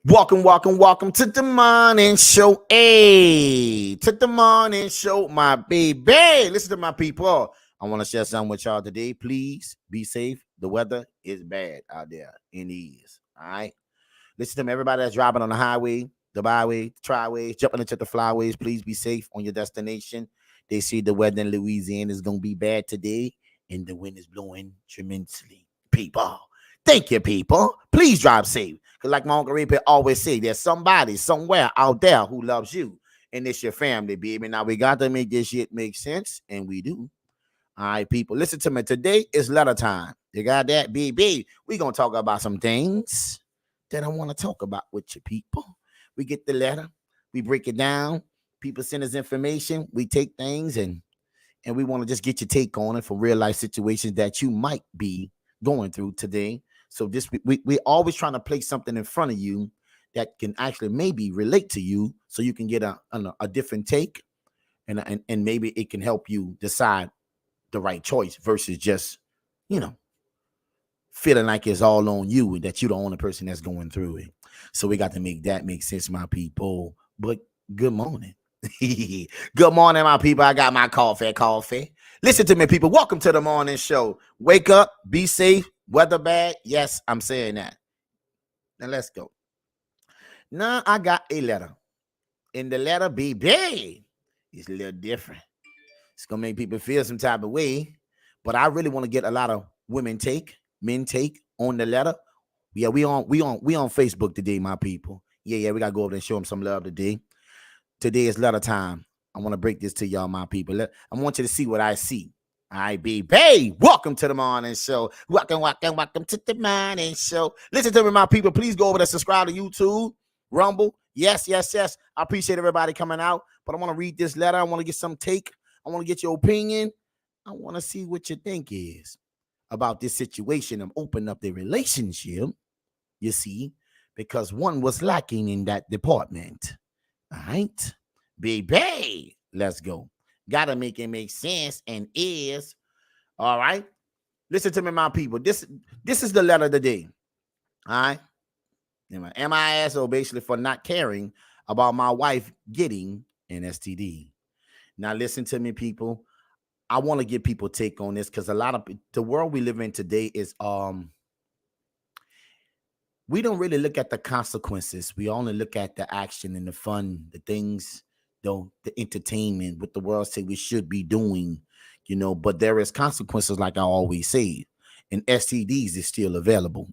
Welcome to the morning show. Hey, to the morning show, my baby. Listen to my people. I want to share something with y'all today. Please be safe. The weather is bad out there. It is. All right. Listen to me, everybody that's driving on the highway, the byway, the triways, jumping into the flyways. Please be safe on your destination. They see the weather in Louisiana is going to be bad today, and the wind is blowing tremendously. People, thank you, people. Please drive safe. Because like my Uncle Ray always say, there's somebody somewhere out there who loves you, and it's your family, baby. Now, we got to make this shit make sense, and we do. All right, people, listen to me. Today is letter time. You got that, baby? We're going to talk about some things that I want to talk about with you, people. We get the letter, we break it down. People send us information. We take things and we want to just get your take on it for real life situations that you might be going through today. So this we always trying to place something in front of you that can actually maybe relate to you, so you can get a different take, and maybe it can help you decide the right choice versus just feeling like it's all on you and that you're the only person that's going through it. So we got to make that make sense, my people. But good morning. Good morning, my people. I got my coffee. Listen to me, people. Welcome to the morning show. Wake up, be safe, weather bad. Yes, I'm saying that. Now let's go. Now I got a letter. And the letter BB is a little different. It's gonna make people feel some type of way. But I really want to get a lot of men take on the letter. Yeah, we on Facebook today, my people. Yeah, we gotta go over there and show them some love today. Today is letter time. I want to break this to y'all, my people. I want you to see what I see. All right, baby. Welcome to the morning show. Welcome to the morning show. Listen to me, my people. Please go over there, subscribe to YouTube, Rumble. Yes. I appreciate everybody coming out. But I want to read this letter. I want to get some take. I want to get your opinion. I want to see what you think is about this situation of opening up the relationship, you see, because one was lacking in that department. All right, baby, let's go. Gotta make it make sense, and is all right. Listen to me, my people. This is the letter of the day. All right, MISO basically for not caring about my wife getting an STD. Now, listen to me, people. I want to get people take on this because a lot of the world we live in today is we don't really look at the consequences. We only look at the action and the fun, the things, the entertainment, what the world say we should be doing, but there is consequences, like I always say, and STDs is still available.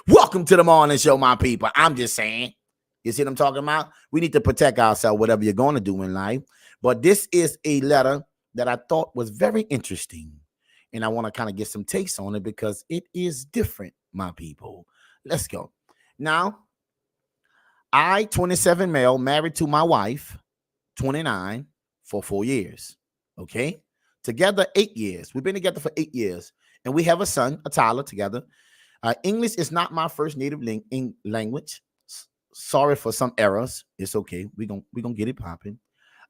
Welcome to the morning show, my people. I'm just saying, you see what I'm talking about? We need to protect ourselves, whatever you're going to do in life. But this is a letter that I thought was very interesting, and I want to kind of get some takes on it because it is different, my people. Let's go. Now, I, 27 male, married to my wife, 29, for 4 years. Okay? Together, 8 years. We've been together for 8 years. And we have a son, a Tyler, together. English is not my first native language. Sorry for some errors. It's okay. We're gonna get it popping.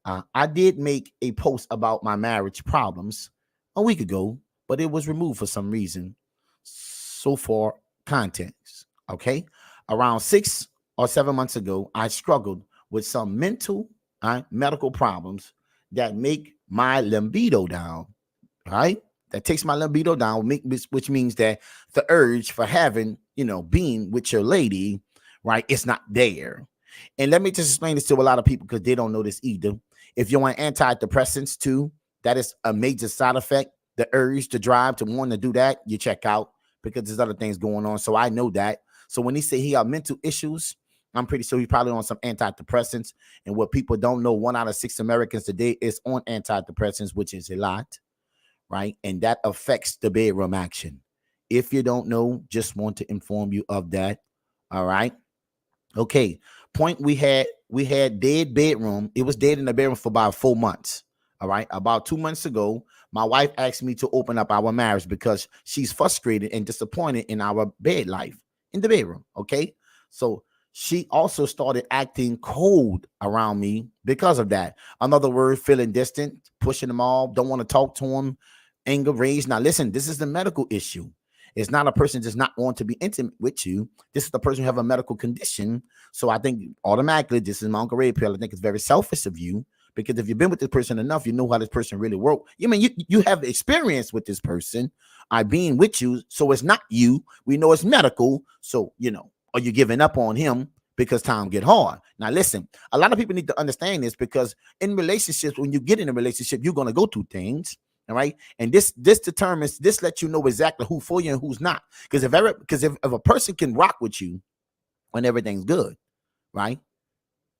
I did make a post about my marriage problems a week ago, but it was removed for some reason. So for context, okay? Around 6 or 7 months ago, I struggled with some mental medical problems that make my libido down, right? That takes my libido down, which means that the urge for having, being with your lady, right, it's not there. And let me just explain this to a lot of people because they don't know this either. If you're on antidepressants too, that is a major side effect. The urge to drive to want to do that, you check out because there's other things going on. So I know that. So when he say he got mental issues, I'm pretty sure he's probably on some antidepressants. And what people don't know, 1 out of 6 Americans today is on antidepressants, which is a lot, right? And that affects the bedroom action. If you don't know, just want to inform you of that. All right. Okay. Point we had dead bedroom. It was dead in the bedroom for about 4 months. All right. About 2 months ago, my wife asked me to open up our marriage because she's frustrated and disappointed in our bed life in the bedroom. Okay. So she also started acting cold around me because of that. Another word, feeling distant, pushing them off, don't want to talk to him, anger raised. Now, listen, this is the medical issue. It's not a person just not want to be intimate with you. This is the person who have a medical condition. So I think automatically, this is my Uncle Ray Pill. I think it's very selfish of you, because if you've been with this person enough, you know how this person really works. You mean you have experience with this person, being with you. So it's not you. We know it's medical. So, are you giving up on him because time get hard? Now, listen, a lot of people need to understand this, because in relationships, when you get in a relationship, you're going to go through things. All right. And this determines, this lets you know exactly who for you and who's not. Because if a person can rock with you when everything's good, right,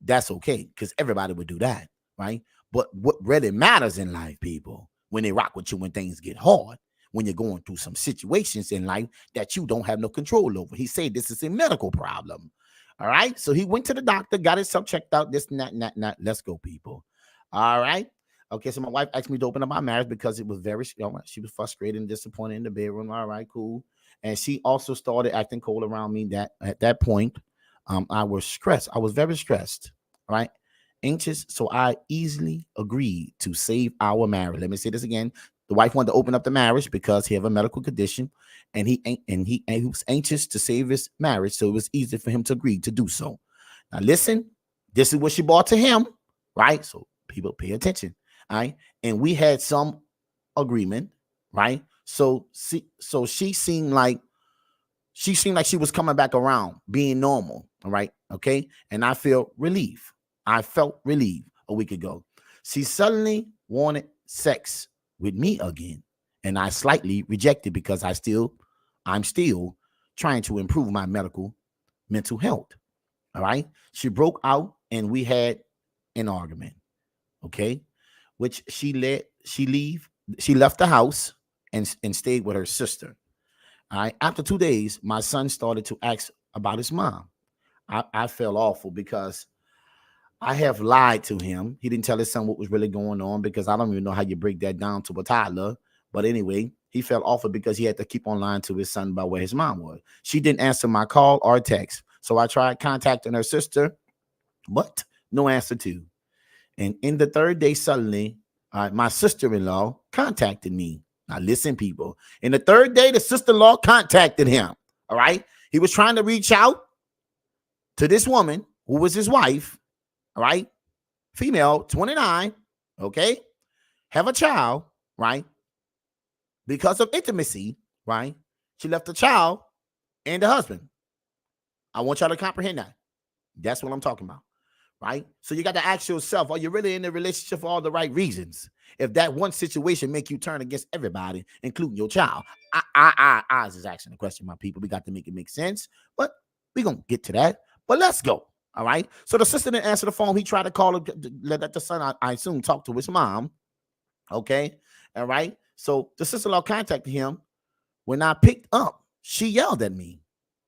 that's okay, because everybody would do that. Right. But what really matters in life, people, when they rock with you when things get hard, when you're going through some situations in life that you don't have no control over. He said this is a medical problem. All right. So he went to the doctor, got himself checked out, this and that. Let's go, people. All right. Okay, so my wife asked me to open up my marriage because it was very, she was frustrated and disappointed in the bedroom. All right, cool. And she also started acting cold around me. That at that point, I was stressed. I was very stressed, right? Anxious. So I easily agreed to save our marriage. Let me say this again. The wife wanted to open up the marriage because he have a medical condition, and he was anxious to save his marriage. So it was easy for him to agree to do so. Now listen, this is what she brought to him, right? So people pay attention. All right. And we had some agreement, right? So she seemed like she was coming back around, being normal. All right. Okay. And I felt relief a week ago. She suddenly wanted sex with me again. And I slightly rejected, because I'm still trying to improve my mental health. All right. She broke out and we had an argument. Okay. Which she left the house and stayed with her sister. All right. After 2 days, my son started to ask about his mom. I felt awful because I have lied to him. He didn't tell his son what was really going on, because I don't even know how you break that down to a toddler. But anyway, he felt awful because he had to keep on lying to his son about where his mom was. She didn't answer my call or text. So I tried contacting her sister, but no answer too. And in the third day, suddenly, my sister-in-law contacted me. Now, listen, people. In the third day, the sister-in-law contacted him. All right. He was trying to reach out to this woman who was his wife. All right. Female, 29. Okay. Have a child. Right. Because of intimacy. Right. She left the child and the husband. I want y'all to comprehend that. That's what I'm talking about. Right? So you got to ask yourself, are you really in the relationship for all the right reasons? If that one situation make you turn against everybody, including your child. I was just asking the question, my people. We got to make it make sense, but we're going to get to that. But let's go. All right? So the sister didn't answer the phone. He tried to call her, let the son, I assume, talk to his mom. Okay? All right? So the sister-in-law contacted him. When I picked up, she yelled at me.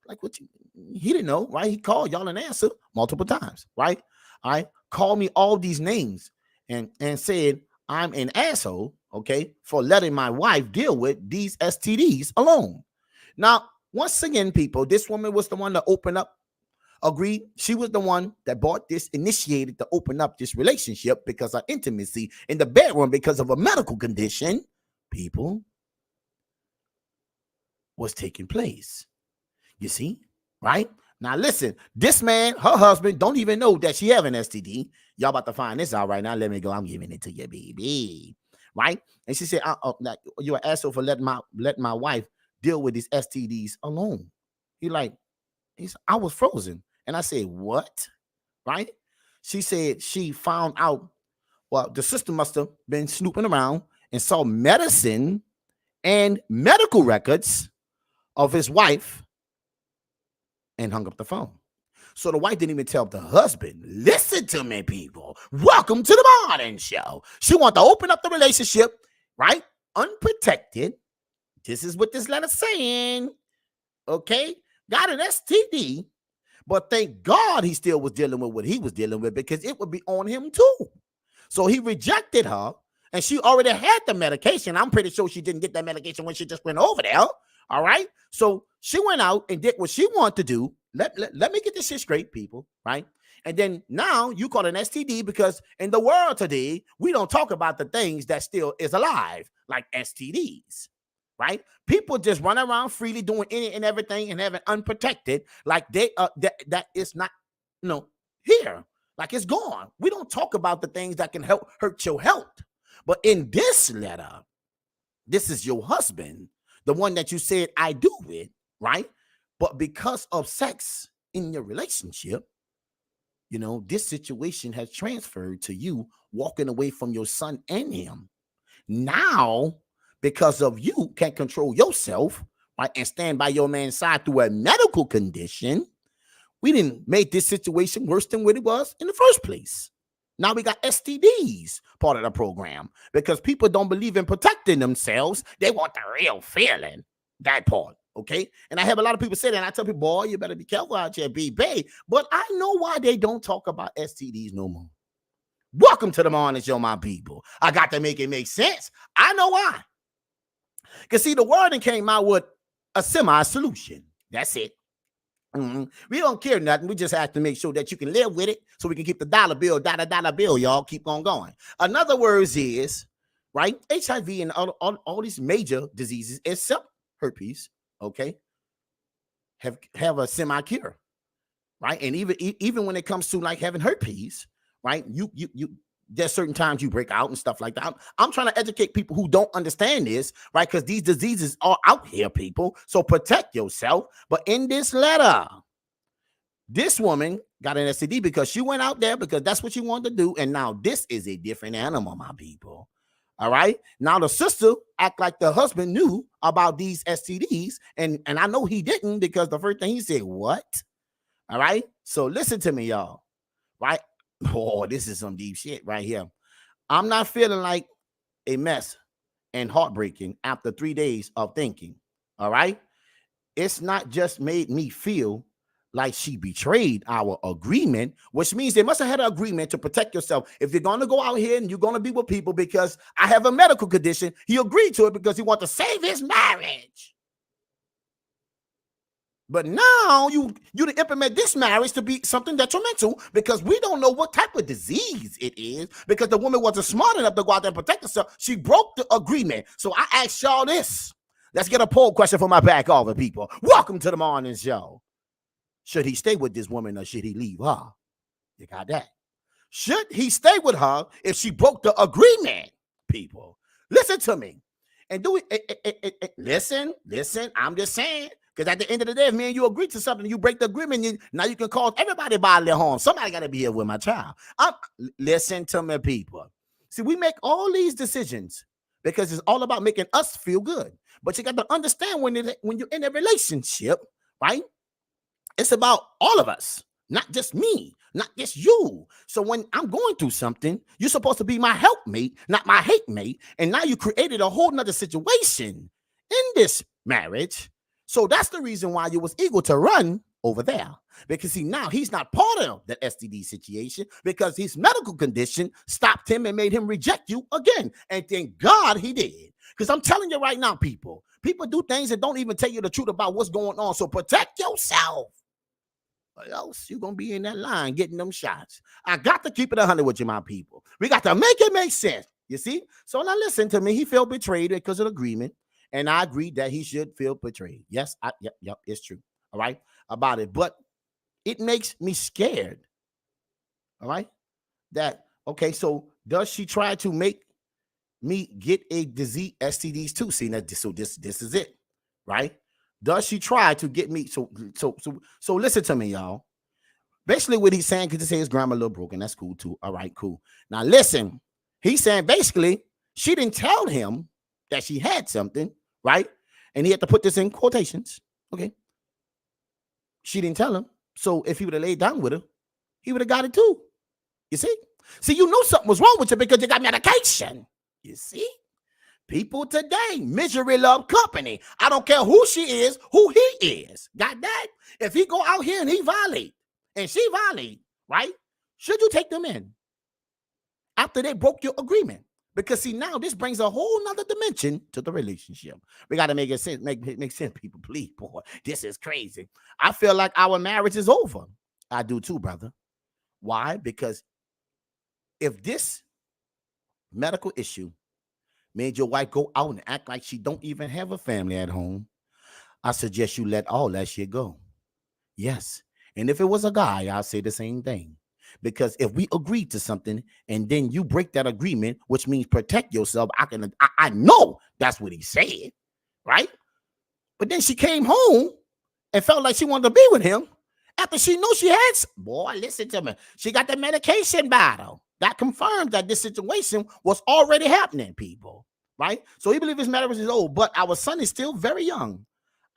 Like, what you, he didn't know, right? He called y'all and answered multiple times, right? All right, called me all these names and said I'm an asshole, okay, for letting my wife deal with these STDs alone. Now, once again, people, this woman was the one that opened up, agreed. She was the one that initiated to open up this relationship because of intimacy in the bedroom because of a medical condition, people, was taking place. You see, right? Now, listen, this man, her husband, don't even know that she have an STD. Y'all about to find this out right now. Let me go. I'm giving it to you, baby. Right? And she said, you're an asshole for letting my wife deal with these STDs alone. I was frozen. And I said, what? Right? She said she found out, well, the sister must have been snooping around and saw medicine and medical records of his wife and hung up the phone. So the wife didn't even tell the husband, listen to me, people. Welcome to the morning show. She wanted to open up the relationship, right? Unprotected. This is what this letter's saying. Okay? Got an STD, but thank God he still was dealing with what he was dealing with, because it would be on him too. So he rejected her, and she already had the medication. I'm pretty sure she didn't get that medication when she just went over there. All right. So she went out and did what she wanted to do. Let me get this shit straight, people. Right. And then now you call an STD because in the world today, we don't talk about the things that still is alive, like STDs. right? People just run around freely doing any and everything and having unprotected, like they that is not, you know, here. Like it's gone. We don't talk about the things that can help hurt your health. But in this letter, this is your husband, the one that you said I do with, right? But because of sex in your relationship, you know, this situation has transferred to you walking away from your son and him. Now, because of you can't control yourself, right, and stand by your man's side through a medical condition, we didn't make this situation worse than what it was in the first place. Now we got STDs part of the program because people don't believe in protecting themselves. They want the real feeling, that part. Okay. And I have a lot of people say that. And I tell people, boy, you better be careful out here, BB. But I know why they don't talk about STDs no more. Welcome to the morning show, my people. I got to make it make sense. I know why. Because see, the wording came out with a semi-solution. That's it. We don't care nothing. We just have to make sure that you can live with it so we can keep the dollar bill, y'all. Keep on going. In other words is, right, HIV and all these major diseases, except herpes, okay, have a semi-cure, right? And even when it comes to like having herpes, right, you there's certain times you break out and stuff like that. I'm trying to educate people who don't understand this, right? Because these diseases are out here, people. So protect yourself. But in this letter, this woman got an STD because she went out there because that's what she wanted to do. And now this is a different animal, my people. All right. Now the sister act like the husband knew about these STDs. And I know he didn't because the first thing he said, what? All right. So listen to me, y'all. Right. Oh, this is some deep shit right here. I'm not feeling like a mess and heartbreaking after 3 days of thinking. All right. It's not just made me feel like she betrayed our agreement, which means they must have had an agreement to protect yourself. If you're going to go out here and you're going to be with people because I have a medical condition, he agreed to it because he wants to save his marriage. But now you to implement this marriage to be something detrimental because we don't know what type of disease it is because the woman wasn't smart enough to go out there and protect herself. She broke the agreement. So I asked y'all this. Let's get a poll question for my back over people. Welcome to the morning show. Should he stay with this woman or should he leave her? You got that. Should he stay with her if she broke the agreement? People, listen to me. And do it. Listen. I'm just saying. Because at the end of the day, if me and you agree to something, you break the agreement, now you can cause everybody bodily harm. Somebody got to be here with my child. Listen to me, people. See, we make all these decisions because it's all about making us feel good. But you got to understand when you're in a relationship, right? It's about all of us, not just me, not just you. So when I'm going through something, you're supposed to be my helpmate, not my hate mate. And now you created a whole nother situation in this marriage. So that's the reason why you was eager to run over there. Because see, now he's not part of the STD situation because his medical condition stopped him and made him reject you again. And thank God he did. Because I'm telling you right now, people do things and don't even tell you the truth about what's going on. So protect yourself. Or else you're going to be in that line getting them shots. I got to keep it 100 with you, my people. We got to make it make sense. You see? So now listen to me. He felt betrayed because of the agreement. And I agreed that he should feel betrayed. Yes, yep, it's true. All right, about it. But it makes me scared. All right, okay, so does she try to make me get a disease, STDs too? See, now, so this is it, right? Does she try to get me? So listen to me, y'all. Basically, what he's saying, because he say his grammar a little broken. That's cool too. All right, cool. Now listen, he's saying basically she didn't tell him that she had something, right? And he had to put this in quotations. Okay. She didn't tell him. So if he would have laid down with her, he would have got it too. You see? See, you knew something was wrong with you because you got medication. You see? People today, misery love company. I don't care who she is, who he is. Got that? If he go out here and he violate, and she violate, right? Should you take them in after they broke your agreement? Because see, now this brings a whole nother dimension to the relationship. We got to make it sense, make sense, people. Please, boy, this is crazy. I feel like our marriage is over. I do too, brother. Why? Because if this medical issue made your wife go out and act like she don't even have a family at home, I suggest you let all that shit go. Yes. And if it was a guy, I'll say the same thing. Because if we agreed to something and then you break that agreement, which means protect yourself, I know that's what he said, right? But then she came home and felt like she wanted to be with him after she knew she had. Boy, listen to me. She got the medication bottle. That confirms that this situation was already happening, people, right? So he believes his marriage is old, but our son is still very young.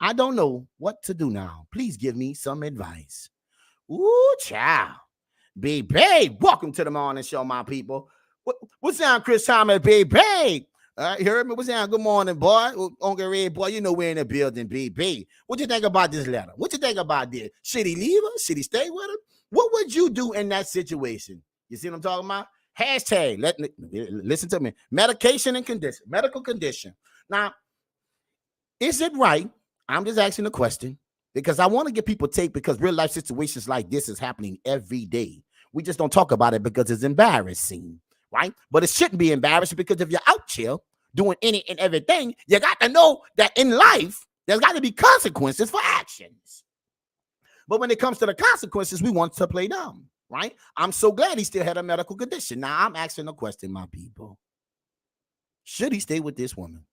I don't know what to do now. Please give me some advice. Ooh, child. Baby, welcome to the morning show, my people. What's down, Chris Thomas, baby? You heard me? What's down? Good morning, boy. Uncle Red, boy, you know we're in the building, baby. What you think about this letter? What you think about this? Should he leave her? Should he stay with her? What would you do in that situation? You see what I'm talking about? Hashtag, listen to me. Medication and condition, medical condition. Now, is it right? I'm just asking a question because I want to get people take, because real life situations like this is happening every day. We just don't talk about it because it's embarrassing, right? But it shouldn't be embarrassing, because if you're out here doing any and everything, you got to know that in life, there's got to be consequences for actions. But when it comes to the consequences, we want to play dumb, right? I'm so glad he still had a medical condition. Now, I'm asking a question, my people. Should he stay with this woman?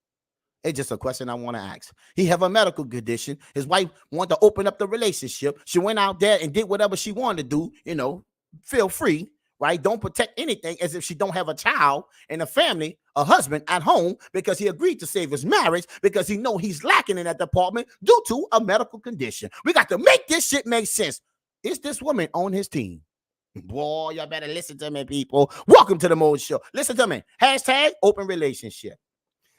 It's just a question I want to ask. He have a medical condition. His wife wanted to open up the relationship. She went out there and did whatever she wanted to do, feel free, right? Don't protect anything as if she don't have a child and a family, a husband at home, because he agreed to save his marriage because he know he's lacking in that department due to a medical condition. We got to make this shit make sense. Is this woman on his team? Boy, y'all better listen to me, people. Welcome to the Mo Show. Listen to me. Hashtag open relationship.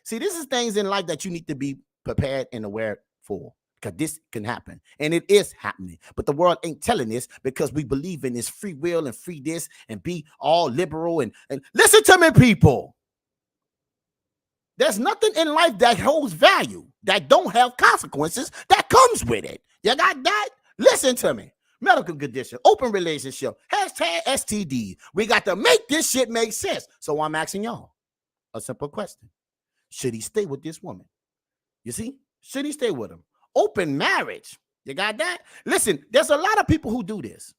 See, this is things in life that you need to be prepared and aware for, because this can happen, and it is happening. But the world ain't telling this because we believe in this free will and free this and be all liberal. And listen to me, people. There's nothing in life that holds value that don't have consequences that comes with it. You got that? Listen to me. Medical condition, open relationship, hashtag STD. We got to make this shit make sense. So I'm asking y'all a simple question. Should he stay with this woman? You see? Should he stay with him? Open marriage. You got that? Listen, there's a lot of people who do this,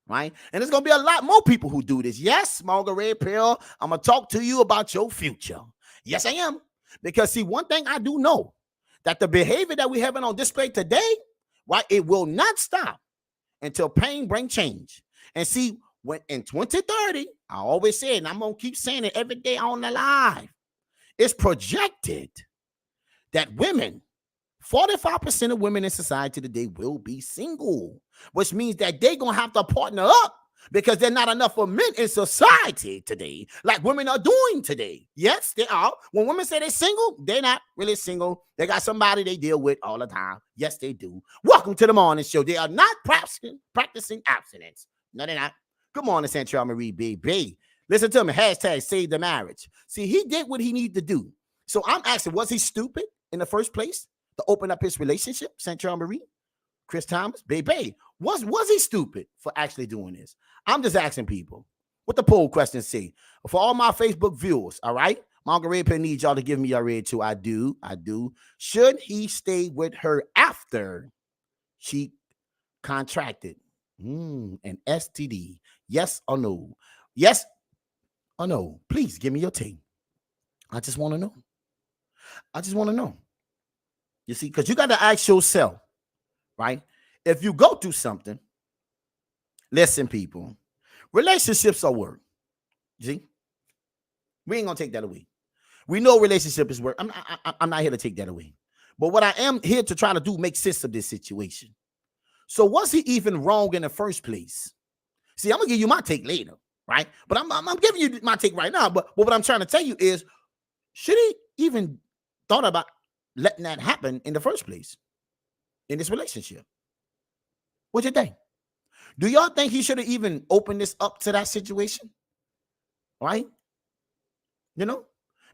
right? And there's going to be a lot more people who do this. Yes, Margaret Pill, I'm going to talk to you about your future. Yes, I am. Because, see, one thing I do know, that the behavior that we're having on display today, right, it will not stop until pain brings change. And see, when in 2030, I always say it, and I'm going to keep saying it every day on the live, it's projected that 45% of women in society today will be single, which means that they're going to have to partner up because there's not enough of men in society today like women are doing today. Yes, they are. When women say they're single, they're not really single. They got somebody they deal with all the time. Yes, they do. Welcome to the morning show. They are not practicing abstinence. No, they're not. Good morning, Central Marie baby. Listen to me. Hashtag save the marriage. See, he did what he needed to do. So I'm asking, was he stupid in the first place to open up his relationship? Central Marie, Chris Thomas, baby. Was he stupid for actually doing this? I'm just asking people what the poll questions say. For all my Facebook viewers, all right? Margaret Penn needs y'all to give me your red too. I do. Should he stay with her after she contracted an STD? Yes or no? Yes. Oh, no, please give me your take. I just want to know. You see, because you got to ask yourself, right? If you go through something, listen, people, relationships are work. You see, we ain't going to take that away. We know relationship is work. I'm not here to take that away. But what I am here to try to do, make sense of this situation. So was he even wrong in the first place? See, I'm going to give you my take later. Right, but I'm giving you my take right now. But what I'm trying to tell you is, should he even thought about letting that happen in the first place in this relationship? What you think? Do y'all think he should have even opened this up to that situation? Right?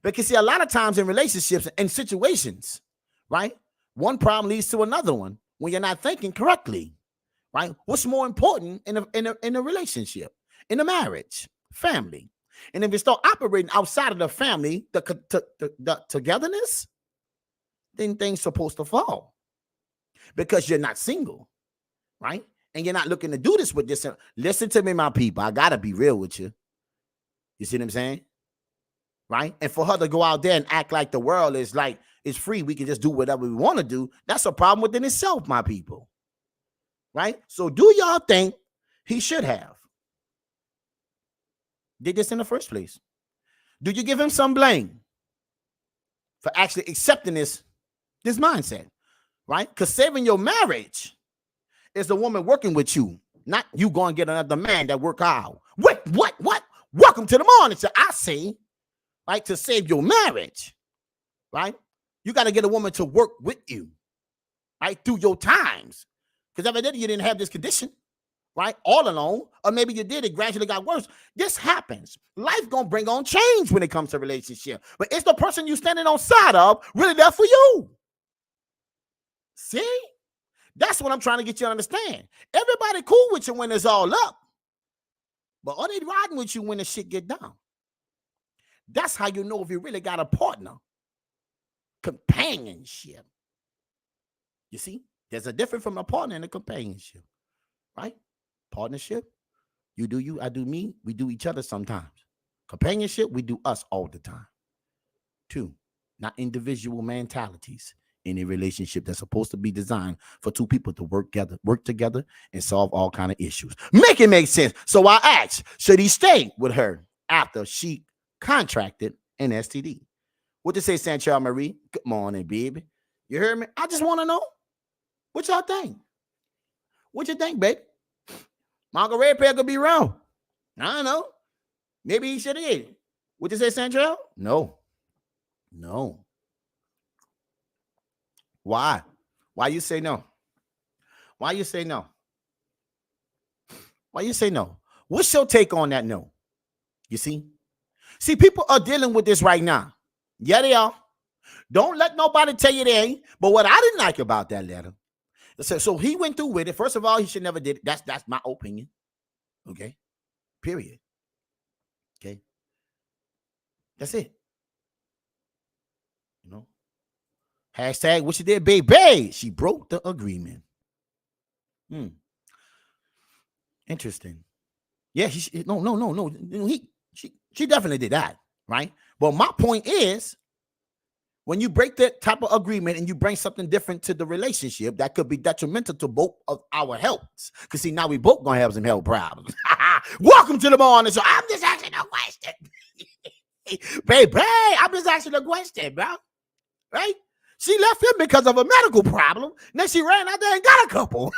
Because see, a lot of times in relationships and situations, right, one problem leads to another one when you're not thinking correctly. Right? What's more important in a relationship? In a marriage, family. And if you start operating outside of the family, the togetherness, then things supposed to fall because you're not single, right? And you're not looking to do this with this. Listen to me, my people. I gotta be real with you. You see what I'm saying? Right? And for her to go out there and act like the world is like it's free, we can just do whatever we want to do. That's a problem within itself, my people. Right? So do y'all think he should have did this in the first place? Do you give him some blame for actually accepting this mindset? Right? Because saving your marriage is the woman working with you, not you going to get another man that work out. What? Welcome to the morning. So I say, right, to save your marriage, right? You got to get a woman to work with you, right, through your times. Because evidently you didn't have this condition, right, all alone, or maybe you did, it gradually got worse. This happens. Life gonna bring on change when it comes to relationship. But is the person you standing on side of really there for you? See? That's what I'm trying to get you to understand. Everybody cool with you when it's all up. But are they riding with you when the shit get down? That's how you know if you really got a partner. Companionship. You see? There's a difference from a partner and a companionship. Right? Partnership. You do you, I do me. We do each other sometimes. Companionship, we do us all the time. 2, not individual mentalities. Any relationship that's supposed to be designed for 2 people to work together and solve all kind of issues. Make it make sense. So I asked, should he stay with her after she contracted an STD? What you say, Sancho Marie? Good morning, baby. You heard me? I just want to know what y'all think. What you think, babe? Margaret Pair could be wrong. I don't know. Maybe he should have. What you say, Sancho? No. Why? Why you say no? Why you say no? Why you say no? What's your take on that no? You see? See, people are dealing with this right now. Yeah, they are. Don't let nobody tell you they ain't. But what I didn't like about that letter, so he went through with it. First of all, he should never did it. That's my opinion. Okay? Period. Okay? That's it. You know? Hashtag what she did, baby. She broke the agreement. Interesting. Yeah, she definitely did that, right? But my point is, when you break that type of agreement and you bring something different to the relationship, that could be detrimental to both of our healths. Because see, now we both gonna have some health problems. Welcome to the morning. So I'm just asking a question. Baby, I'm just asking a question, bro. Right? She left him because of a medical problem. Then she ran out there and got a couple.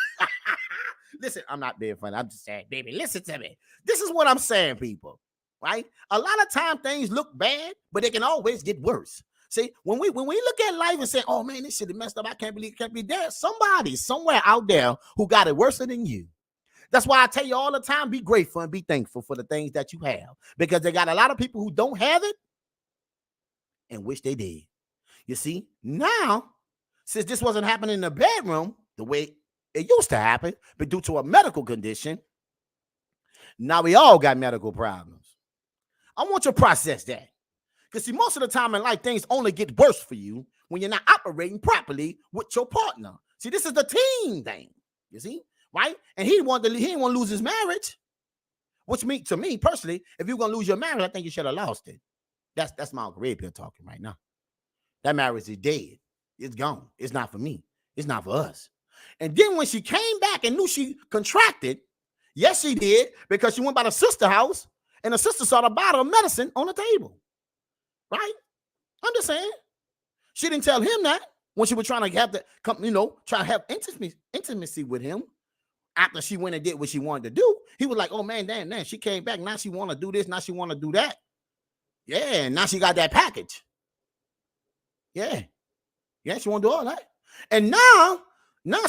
Listen, I'm not being funny. I'm just saying, baby, listen to me. This is what I'm saying, people. Right? A lot of times things look bad, but they can always get worse. See, when we look at life and say, oh man, this shit is messed up. I can't believe it can't be there. Somebody somewhere out there who got it worse than you. That's why I tell you all the time, be grateful and be thankful for the things that you have. Because they got a lot of people who don't have it and wish they did. You see, now, since this wasn't happening in the bedroom the way it used to happen, but due to a medical condition, now we all got medical problems. I want you to process that. Because see, most of the time in life, things only get worse for you when you're not operating properly with your partner. See, this is the team thing, you see, right? And he didn't want to lose his marriage, which means, to me personally, if you're going to lose your marriage, I think you should have lost it. That's my Uncle Red Pill talking right now. That marriage is dead. It's gone. It's not for me. It's not for us. And then when she came back and knew she contracted, yes, she did, because she went by the sister house and the sister saw the bottle of medicine on the table. Right? I'm just saying. She didn't tell him that when she was trying to have try to have intimacy with him after she went and did what she wanted to do. He was like, oh man, damn, she came back. Now she want to do this. Now she want to do that. Yeah, now she got that package. Yeah, she want to do all that. And now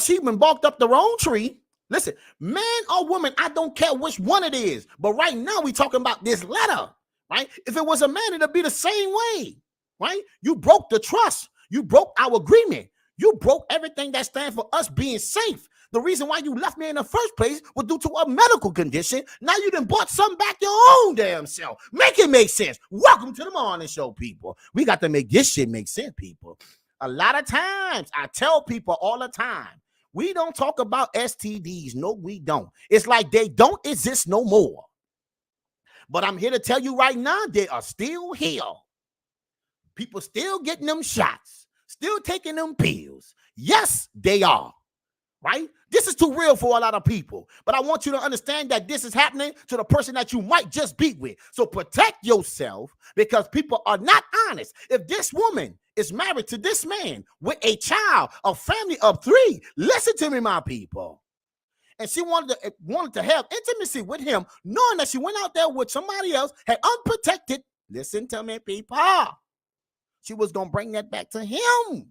she been barked up the wrong tree. Listen, man or woman, I don't care which one it is. But right now we talking about this letter. Right? If it was a man, it'd be the same way, right? You broke the trust. You broke our agreement. You broke everything that stands for us being safe. The reason why you left me in the first place was due to a medical condition. Now you done bought something back your own damn self. Make it make sense. Welcome to the morning show, people. We got to make this shit make sense, people. A lot of times, I tell people all the time, we don't talk about STDs. No, we don't. It's like they don't exist no more. But I'm here to tell you right now, they are still here. People still getting them shots, still taking them pills. Yes, they are. Right? This is too real for a lot of people. But I want you to understand that this is happening to the person that you might just be with. So protect yourself, because people are not honest. If this woman is married to this man with a child, a family of 3, listen to me, my people. And she wanted to have intimacy with him, knowing that she went out there with somebody else, had unprotected. Listen to me, people. She was going to bring that back to him.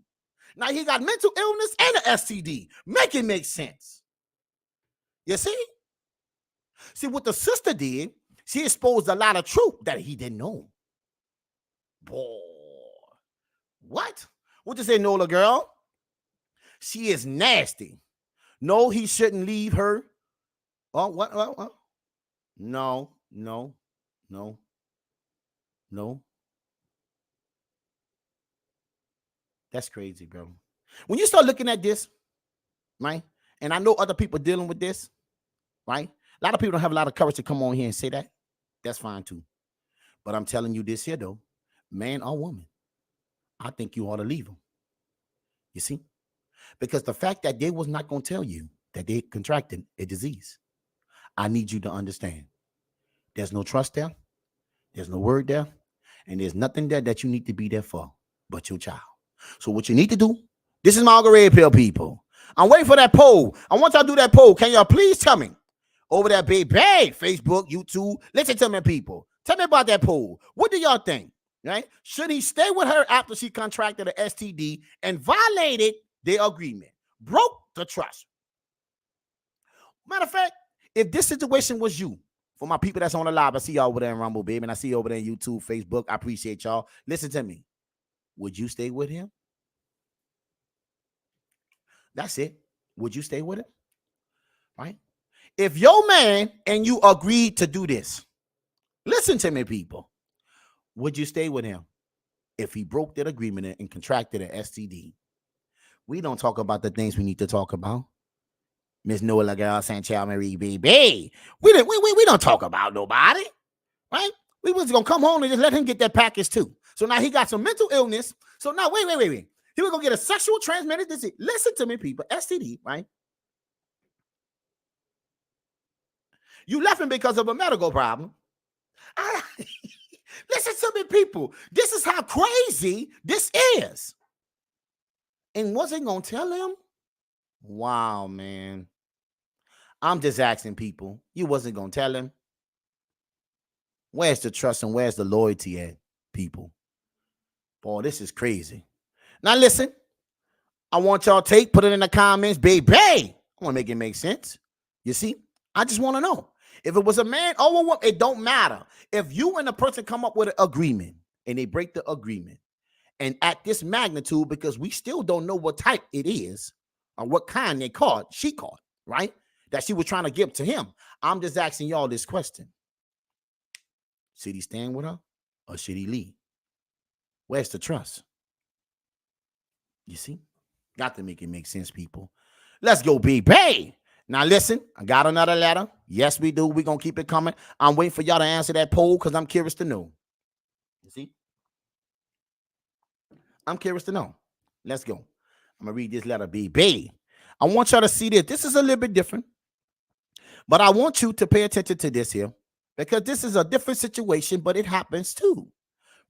Now he got mental illness and an STD. Make it make sense. You see? See, what the sister did, she exposed a lot of truth that he didn't know. Boy. What? What you say, Nola girl? She is nasty. No, he shouldn't leave her. Oh, what? No. That's crazy, bro. When you start looking at this, right? And I know other people dealing with this, right? A lot of people don't have a lot of courage to come on here and say that. That's fine too. But I'm telling you this here, though, man or woman, I think you ought to leave them. You see? Because the fact that they was not going to tell you that they contracted a disease, I need you to understand. There's no trust there. There's no word there. And there's nothing there that you need to be there for but your child. So what you need to do, this is my red pill, people. I'm waiting for that poll. I want y'all to do that poll. Can y'all please tell me over there, baby, Facebook, YouTube? Listen to me, people. Tell me about that poll. What do y'all think? Right? Should he stay with her after she contracted an STD and violated their agreement, broke the trust? Matter of fact, if this situation was you, for my people that's on the live, I see y'all over there in Rumble, baby, and I see you over there in YouTube, Facebook. I appreciate y'all. Listen to me. Would you stay with him? That's it. Would you stay with him? Right? If your man and you agreed to do this, listen to me, people. Would you stay with him if he broke that agreement and contracted an STD? We don't talk about the things we need to talk about. Miss Nola girl, Sanchal Marie, baby. We don't talk about nobody, right? We was gonna come home and just let him get that package too. So now he got some mental illness. So now, wait. He was gonna get a sexual transmitted disease. Listen to me, people. STD, right? You left him because of a medical problem. Listen to me, people. This is how crazy this is. And wasn't gonna tell him? Wow, man. I'm just asking people. You wasn't gonna tell him? Where's the trust and where's the loyalty at, people? Boy, this is crazy. Now listen, I want y'all to put it in the comments, baby. I want to make it make sense. You see, I just want to know if it was a man or a woman. It don't matter. If you and a person come up with an agreement and they break the agreement, and at this magnitude, because we still don't know what type it is or what kind she caught, right? That she was trying to give to him. I'm just asking y'all this question. Should he stand with her or should he leave? Where's the trust? You see? Got to make it make sense, people. Let's go, baby. Now, listen, I got another letter. Yes, we do. We're going to keep it coming. I'm waiting for y'all to answer that poll because I'm curious to know. You see? I'm curious to know. Let's go. I'm going to read this letter, baby. I want y'all to see this. This is a little bit different. But I want you to pay attention to this here because this is a different situation, but it happens too,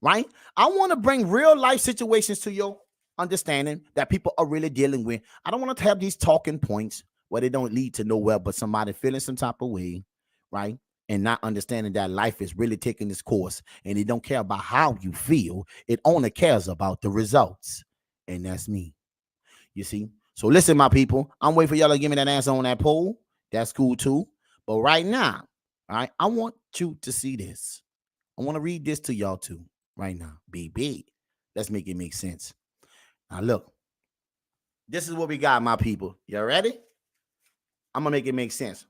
right? I want to bring real life situations to your understanding that people are really dealing with. I don't want to have these talking points where they don't lead to nowhere, but somebody feeling some type of way, right? And not understanding that life is really taking this course and it don't care about how you feel. It only cares about the results. And that's me. You see? So listen, my people, I'm waiting for y'all to give me that answer on that poll. That's cool too. But right now, all right, I want you to see this. I want to read this to y'all too right now. Baby, let's make it make sense. Now look, this is what we got, my people. Y'all ready? I'm gonna make it make sense.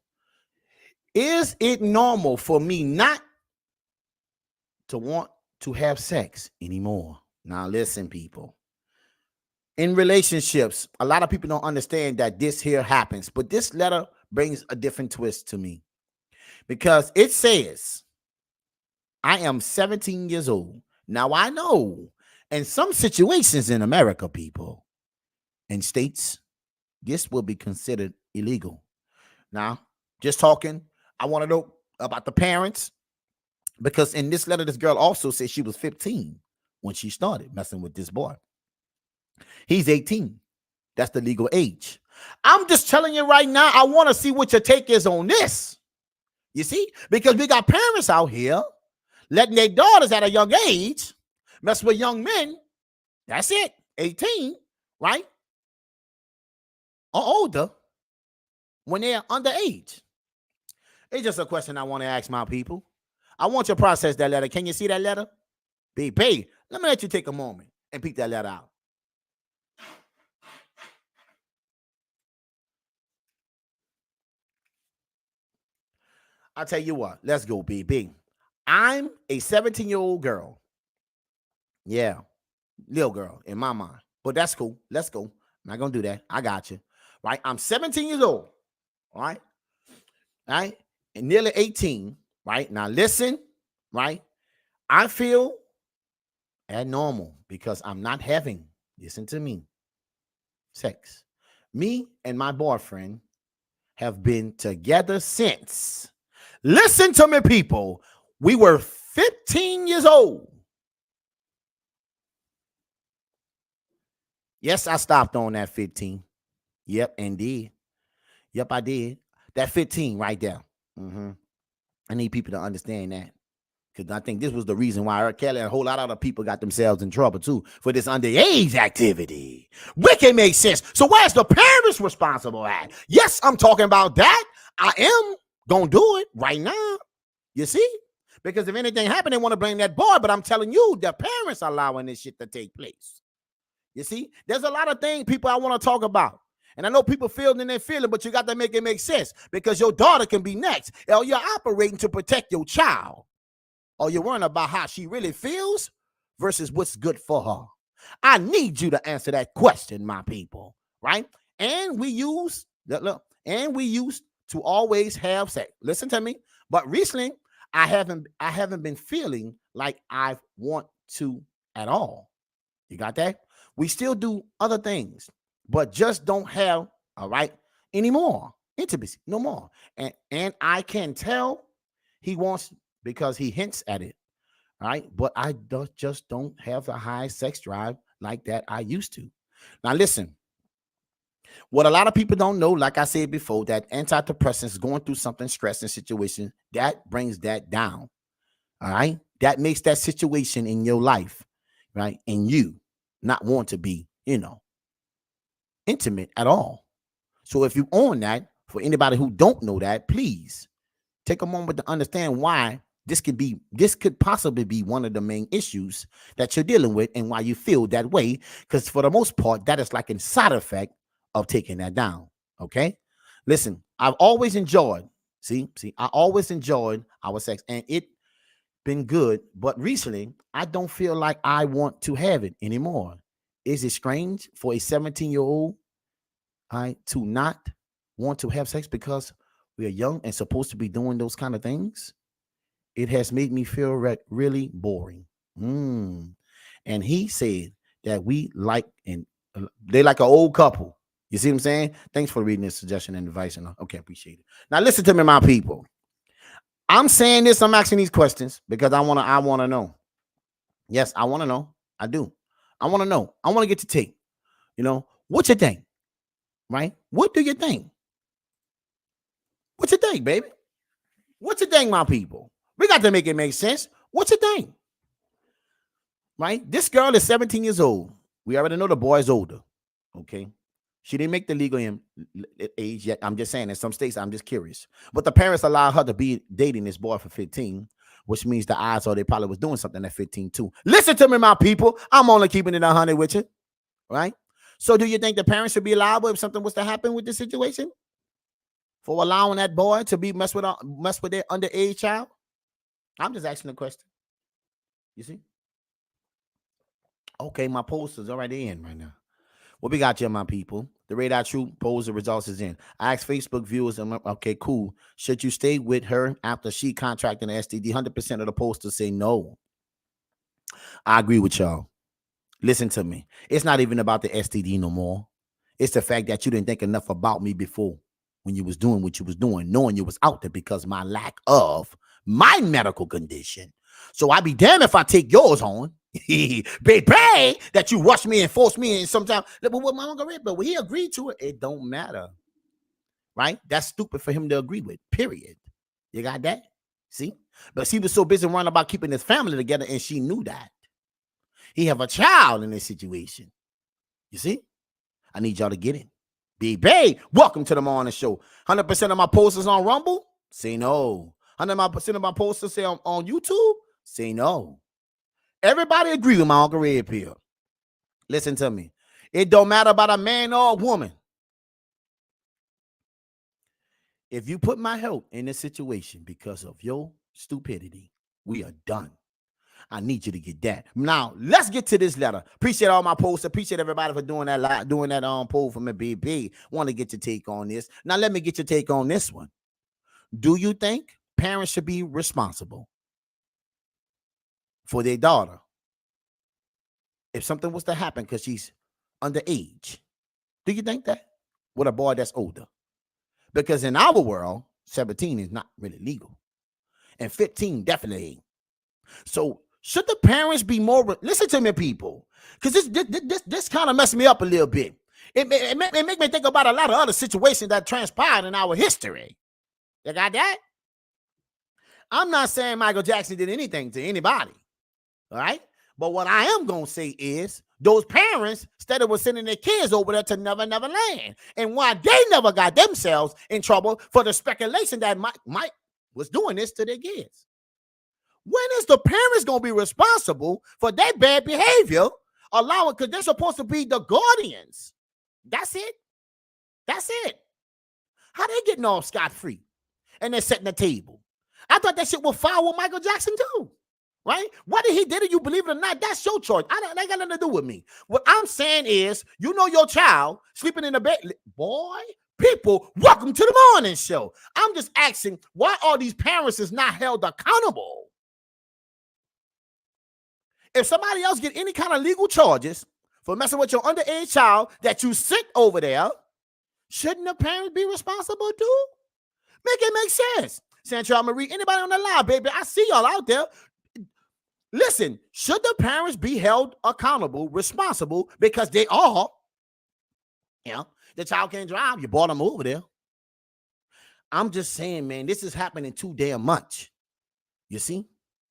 Is it normal for me not to want to have sex anymore? Now, listen, people. In relationships, a lot of people don't understand that this here happens, but this letter brings a different twist to me because it says, I am 17 years old. Now, I know in some situations in America, people, in states, this will be considered illegal. Now, just talking, I want to know about the parents because in this letter, this girl also said she was 15 when she started messing with this boy. He's 18. That's the legal age. I'm just telling you right now, I want to see what your take is on this. You see, because we got parents out here letting their daughters at a young age mess with young men. That's it, 18, right? Or older when they're underage. It's just a question I want to ask my people. I want you to process that letter. Can you see that letter? Babe, let me let you take a moment and peek that letter out. I'll tell you what. Let's go, baby. I'm a 17-year-old girl. Yeah, little girl in my mind. But that's cool. Let's go. I'm not going to do that. I got you. Right? I'm 17 years old. All right? All right? And nearly 18. Right? Now, listen. Right? I feel abnormal because I'm not having, listen to me, sex. Me and my boyfriend have been together since, listen to me, people, we were 15 years old. Yes, I stopped on that 15. Yep, indeed. Yep, I did. That 15 right there. I need people to understand that. Because I think this was the reason why R. Kelly and a whole lot of other people got themselves in trouble, too, for this underage activity. Which can make sense. So where's the parents responsible at? Yes, I'm talking about that. I am going to do it right now. You see? Because if anything happened, they want to blame that boy. But I'm telling you, the parents are allowing this shit to take place. You see? There's a lot of things, people, I want to talk about. And I know people feel in their feeling, but you got to make it make sense. Because your daughter can be next. Or you're operating to protect your child. Or you're worrying about how she really feels versus what's good for her. I need you to answer that question, my people, right? And we used to always have sex. Listen to me. But recently, I haven't been feeling like I want to at all. You got that? We still do other things, but just don't have, all right, anymore. Intimacy, no more. And I can tell he wants, because he hints at it, right? But I just don't have a high sex drive like that I used to. Now, listen, what a lot of people don't know, like I said before, that antidepressants going through something stressing situation, that brings that down, all right? That makes that situation in your life, right, and you not want to be, intimate at all. So if you own that, for anybody who don't know that, please take a moment to understand why this could possibly be one of the main issues that you're dealing with and why you feel that way. Because for the most part, that is like a side effect of taking that down. Okay. Listen, I've always enjoyed, I always enjoyed our sex and it been good. But recently, I don't feel like I want to have it anymore. Is it strange for a 17-year-old to not want to have sex because we are young and supposed to be doing those kind of things? It has made me feel really boring. And he said that we like, and they like an old couple. You see what I'm saying? Thanks for reading this suggestion and advice. And okay, appreciate it. Now listen to me, my people. I'm saying this. I'm asking these questions because I want to know. Yes, I want to know. I do. I want to know. I want to get to take. What you think? Right? What do you think? What you think, baby? What you think, my people? We got to make it make sense. What you think? Right? This girl is 17 years old. We already know the boy is older. Okay. She didn't make the legal age yet. I'm just saying in some states, I'm just curious. But the parents allow her to be dating this boy for 15, which means the odds are they probably was doing something at 15 too. Listen to me, my people. I'm only keeping it 100 with you. Right? So do you think the parents should be liable if something was to happen with this situation? for allowing that boy to be mess with their underage child? I'm just asking the question. You see? Okay, my poster's already in right now. What we got here, my people? The Radar True polls, the results is in. I asked Facebook viewers, okay, cool. Should you stay with her after she contracted an STD? 100% of the posters say no. I agree with y'all. Listen to me. It's not even about the STD no more. It's the fact that you didn't think enough about me before when you was doing what you was doing, knowing you was out there because my lack of my medical condition. So I'd be damned if I take yours on. Baby, that you rush me and force me in sometimes. But what my uncle but when he agreed to it, it don't matter. Right? That's stupid for him to agree with. Period. You got that? See? But she was so busy running about keeping his family together, and she knew that. He have a child in this situation. You see? I need y'all to get it. Baby, welcome to the morning show. 100% of my posters on Rumble? Say no. 100% of my posters say on YouTube? Say no. Everybody agree with my Uncle Red Pill. Listen to me. It don't matter about a man or a woman. If you put my health in this situation because of your stupidity, we are done. I need you to get that. Now, let's get to this letter. Appreciate all my posts. Appreciate everybody for doing that poll for me, BB. Want to get your take on this. Now, let me get your take on this one. Do you think parents should be responsible for their daughter if something was to happen because she's underage? Do you think that? With a boy that's older? Because in our world, 17 is not really legal. And 15 definitely ain't. So should the parents be more, listen to me, people, because this kind of messed me up a little bit. It make me think about a lot of other situations that transpired in our history. You got that? I'm not saying Michael Jackson did anything to anybody. All right? But what I am going to say is those parents instead of sending their kids over there to Never Never Land. And why they never got themselves in trouble for the speculation that Mike was doing this to their kids. When is the parents going to be responsible for their bad behavior? Allowing, because they're supposed to be the guardians. That's it. That's it. How they getting off scot-free? And they're setting the table. I thought that shit would foul with Michael Jackson too. Right? What did he did it? You believe it or not? That's your choice. That got nothing to do with me. What I'm saying is, you know your child sleeping in the bed. Boy, people, welcome to the morning show. I'm just asking, why are these parents is not held accountable? If somebody else get any kind of legal charges for messing with your underage child that you sit over there, shouldn't the parents be responsible too? Make it make sense. Sancho Marie, anybody on the line, baby? I see y'all out there. Listen, should the parents be held accountable, responsible, because they are, the child can't drive, you brought them over there. I'm just saying, man, this is happening too damn much. You see?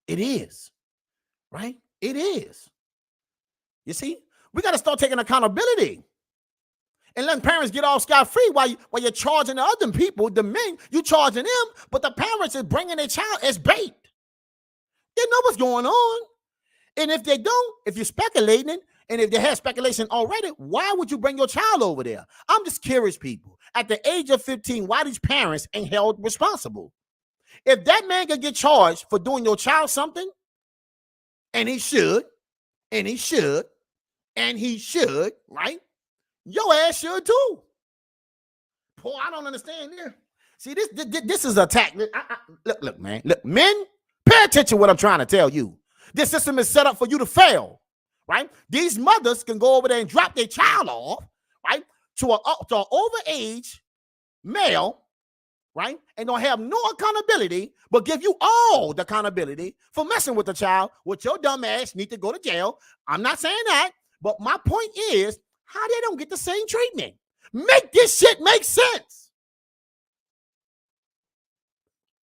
It is. Right? It is. You see? We got to start taking accountability. And letting parents get off scot-free while you're charging the other people, the men, you charging them, but the parents is bringing their child as bait. They know what's going on. And if they don't, if you're speculating, and if they have speculation already, why would you bring your child over there? I'm just curious, people. At the age of 15, why these parents ain't held responsible? If that man can get charged for doing your child something, and he should, right? Your ass should too. Boy, I don't understand there. See, this is an attack. Look, man. Look, men, pay attention to what I'm trying to tell you. This system is set up for you to fail, right? These mothers can go over there and drop their child off, right, to an overage male, right, and don't have no accountability, but give you all the accountability for messing with the child, which your dumb ass need to go to jail. I'm not saying that, but my point is how they don't get the same treatment. Make this shit make sense.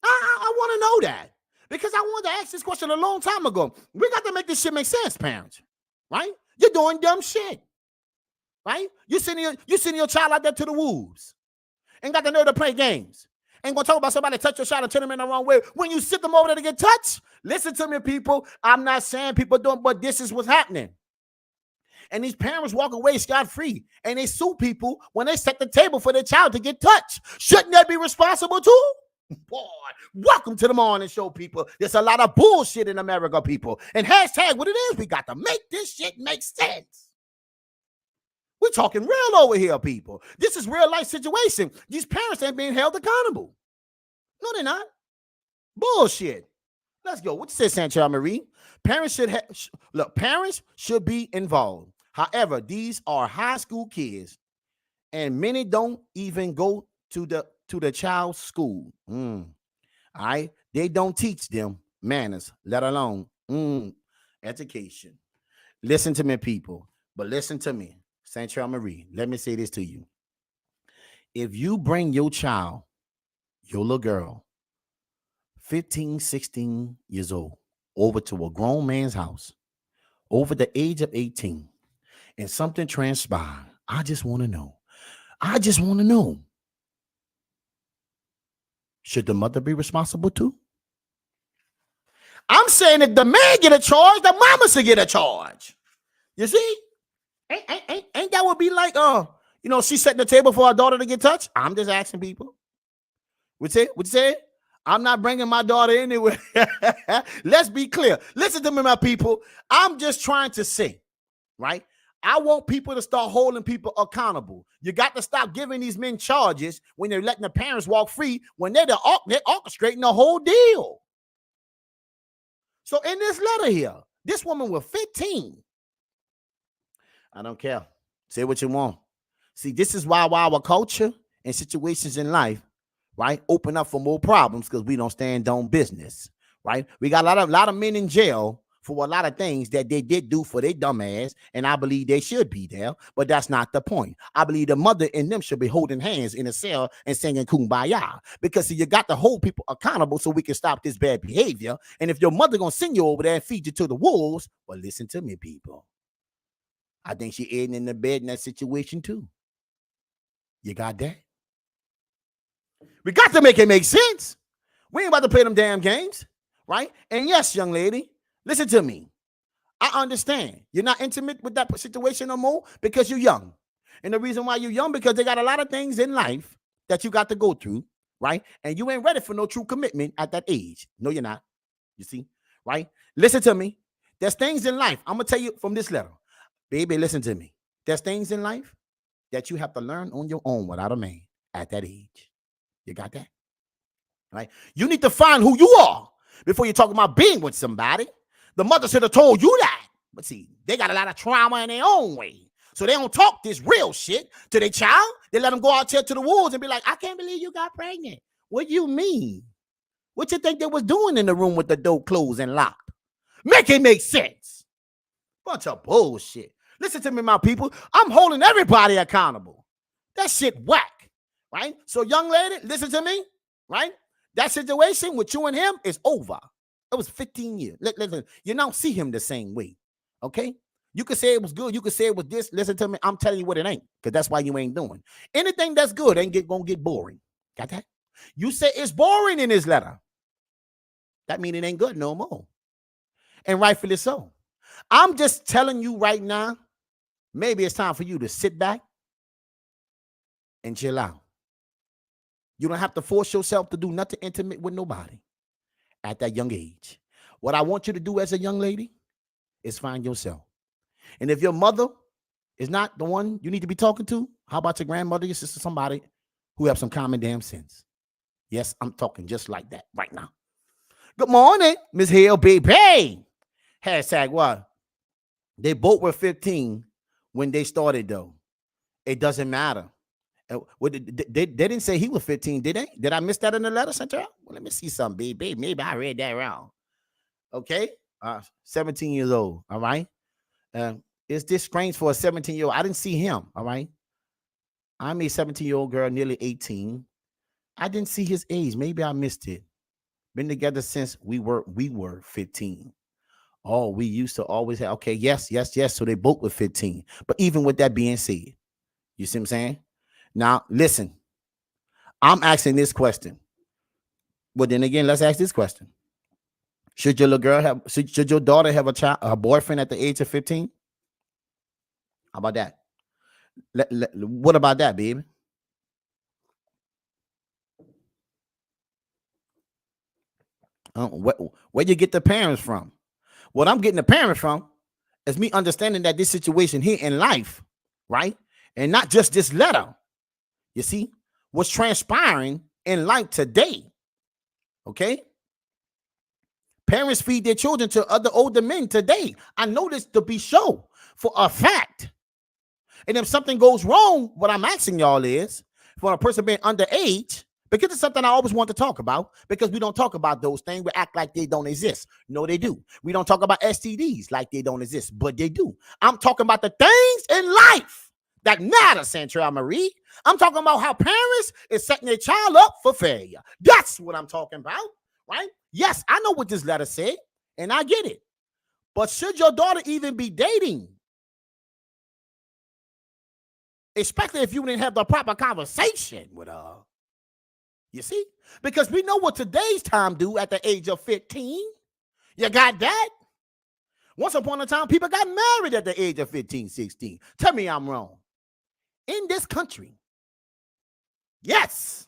I want to know that. Because I wanted to ask this question a long time ago. We got to make this shit make sense, parents. Right? You're doing dumb shit. Right? You sending your child out there to the wolves. Ain't got the nerve to play games. Ain't gonna talk about somebody touch your child and turn them in the wrong way. When you sit them over there to get touched, listen to me, people. I'm not saying people don't, but this is what's happening. And these parents walk away scot-free, and they sue people when they set the table for their child to get touched. Shouldn't they be responsible too? Boy, welcome to the morning show, people. There's a lot of bullshit in America, people. And hashtag what it is, we got to make this shit make sense. We're talking real over here, people. This is real life situation. These parents ain't being held accountable. No, they're not. Bullshit. Let's go. What you say, Sancho Marie? Parents should look. Parents should be involved. However, these are high school kids, and many don't even go to the child's school. All right, they don't teach them manners, let alone education. Listen to me, people. But listen to me, Sancho Marie. Let me say this to you. If you bring your child, your little girl, 15, 16 years old, over to a grown man's house, over the age of 18, and something transpired, I just want to know. Should the mother be responsible too? I'm saying if the man get a charge, the mama should get a charge. You see? Ain't that would be like, she setting the table for her daughter to get touched? I'm just asking people. What you say? I'm not bringing my daughter anywhere. Let's be clear. Listen to me, my people. I'm just trying to say, right? I want people to start holding people accountable. You got to stop giving these men charges when they're letting the parents walk free when they're orchestrating the whole deal. So in this letter here, this woman was 15. I don't care. Say what you want. See, this is why our culture and situations in life, right, open up for more problems because we don't stand on business, right? We got a lot of men in jail for a lot of things that they did do for their dumb ass, and I believe they should be there, but that's not the point. I believe the mother and them should be holding hands in a cell and singing Kumbaya, because see, you got to hold people accountable so we can stop this bad behavior. And if your mother gonna send you over there and feed you to the wolves, well, listen to me, people. I think she aiding in the bed in that situation too. You got that? We got to make it make sense. We ain't about to play them damn games, right? And yes, young lady, listen to me. I understand you're not intimate with that situation no more because you're young. And the reason why you're young, because they got a lot of things in life that you got to go through, right? And you ain't ready for no true commitment at that age. No, you're not. You see, right? Listen to me. There's things in life. I'm going to tell you from this letter. Baby, listen to me. There's things in life that you have to learn on your own without a man at that age. You got that? Right? You need to find who you are before you talk about being with somebody. The mother should have told you that. But see, they got a lot of trauma in their own way. So they don't talk this real shit to their child. They let them go out there to the wolves and be like, I can't believe you got pregnant. What do you mean? What you think they was doing in the room with the door closed and locked? Make it make sense. Bunch of bullshit. Listen to me, my people. I'm holding everybody accountable. That shit whack, right? So, young lady, listen to me, right? That situation with you and him is over. It was 15 years. Listen, you don't see him the same way, okay? You could say it was good. You could say it was this. Listen to me. I'm telling you what it ain't, because that's why you ain't doing. Anything that's good ain't gonna get boring. Got that? You say it's boring in this letter. That means it ain't good no more. And rightfully so. I'm just telling you right now, maybe it's time for you to sit back and chill out. You don't have to force yourself to do nothing intimate with nobody at that young age. What I want you to do as a young lady is find yourself. And if your mother is not the one you need to be talking to, how about your grandmother, your sister, somebody who have some common damn sense? Yes, I'm talking just like that right now. Good morning, Miss Hill, baby. Hashtag what? They both were 15 when they started, though. It doesn't matter. They didn't say he was 15, did they? Did I miss that in the letter, Central? Well, let me see something, baby. Maybe I read that wrong. Okay. 17 years old. All right. Is this strange for a 17-year-old? I didn't see him. All right. I'm a 17-year-old girl, nearly 18. I didn't see his age. Maybe I missed it. Been together since we were 15. Oh, we used to always have, okay, yes. So they both were 15. But even with that being said, you see what I'm saying? Now, listen, I'm asking this question. Well, then again, let's ask this question. Should your little girl should your daughter have a boyfriend at the age of 15? How about that? What about that, baby? Where you get the parents from? What I'm getting the parents from is me understanding that this situation here in life, right, and not just this letter, you see, what's transpiring in life today. Okay, parents feed their children to other older men today. I know this to be sure for a fact. And if something goes wrong, what I'm asking y'all is for a person being underage, because it's something I always want to talk about, because we don't talk about those things. We act like they don't exist. No, they do. We don't talk about STDs like they don't exist, but they do. I'm talking about the things in life that matter, Central Marie. I'm talking about how parents is setting their child up for failure. That's what I'm talking about, right? Yes, I know what this letter said, and I get it. But should your daughter even be dating? Especially if you didn't have the proper conversation with her. You see? Because we know what today's time do at the age of 15. You got that? Once upon a time, people got married at the age of 15, 16. Tell me I'm wrong. In this country. Yes.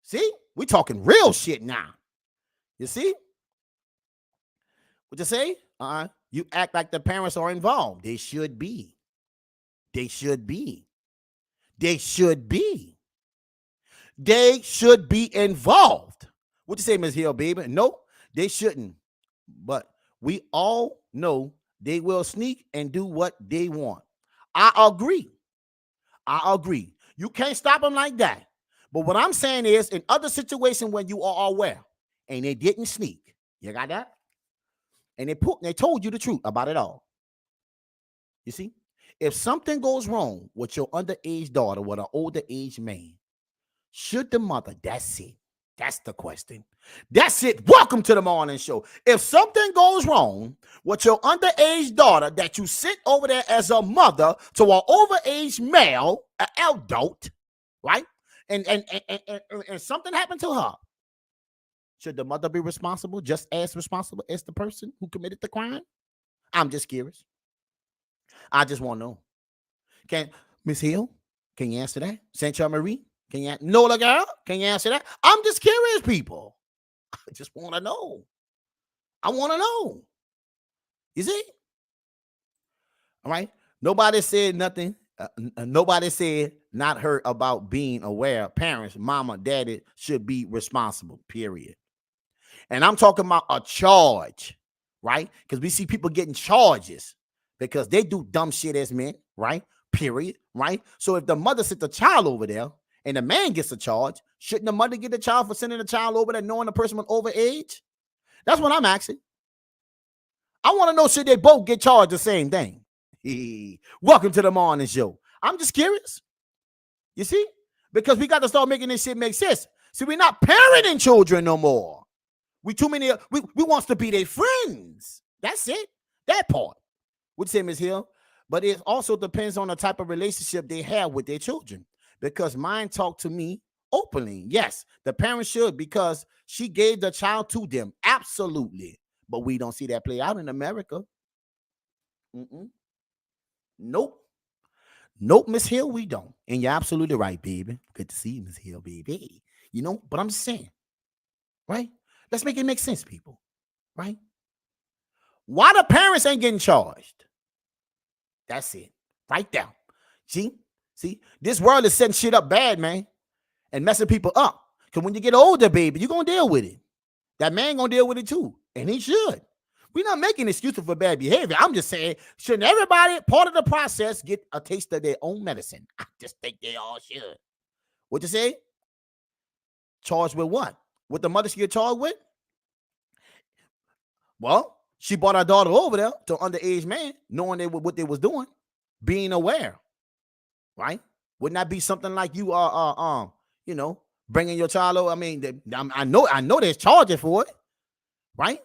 See? We talking real shit now. You see? What you say? You act like the parents are involved. They should be. They should be. They should be. They should be involved. What you say, Ms. Hill, baby? No, they shouldn't. But we all know they will sneak and do what they want. I agree. I agree. You can't stop them like that. But what I'm saying is, in other situations when you are aware and they didn't sneak, you got that? And they told you the truth about it all. You see? If something goes wrong with your underage daughter with an older age man, should the mother, that's it. That's the question. That's it. Welcome to the morning show. If something goes wrong with your underage daughter that you sit over there as a mother to an overage male, an adult, right? And something happened to her, should the mother be responsible, just as responsible as the person who committed the crime? I'm just curious. I just want to know. Can Miss Hill, can you answer that? Central Marie, can you? Nola girl, can you answer that? I'm just curious, people. I just want to know. I want to know. You see? All right. Nobody said nothing. Nobody said not heard about being aware. Parents, mama, daddy should be responsible. Period. And I'm talking about a charge, right? Because we see people getting charges because they do dumb shit as men, right? Period, right? So if the mother sent the child over there and the man gets a charge, shouldn't the mother get the child for sending the child over there knowing the person was over age? That's what I'm asking. I want to know, should they both get charged the same thing? Welcome to the morning show. I'm just curious. You see? Because we got to start making this shit make sense. See, we're not parenting children no more. We too many. We wants to be their friends. That's it. That part. Would say, Ms. Hill. But it also depends on the type of relationship they have with their children. Because mine talked to me openly. Yes, the parents should, because she gave the child to them. Absolutely. But we don't see that play out in America. Nope. Nope, Miss Hill, we don't. And you're absolutely right, baby. Good to see you, Miss Hill, baby. You know, but I'm just saying, right? Let's make it make sense, people, right? Why the parents ain't getting charged? That's it. Right there. See? This world is setting shit up bad, man, and messing people up. Because when you get older, baby, you're going to deal with it. That man going to deal with it too, and he should. We're not making excuses for bad behavior. I'm just saying, shouldn't everybody, part of the process, get a taste of their own medicine? I just think they all should. What you say? Charged with what? What the mother should get charged with? Well, she brought her daughter over there to an underage man, knowing what they was doing, being aware, right? Wouldn't that be something like you are, bringing your child over? I mean, I know there's charges for it, right?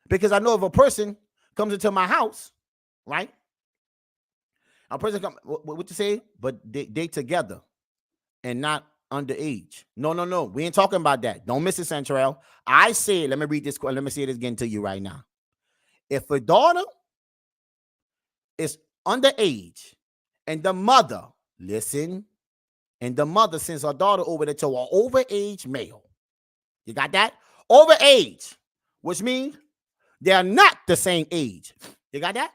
Because I know if a person comes into my house, right? A person come, what you say? But they together and not underage. No. We ain't talking about that. Don't miss it, Central. I said, let me read this. Let me say this again to you right now. If a daughter is underage, and the mother, listen, and the mother sends her daughter over there to an overage male. You got that? Overage, which means they are not the same age. You got that?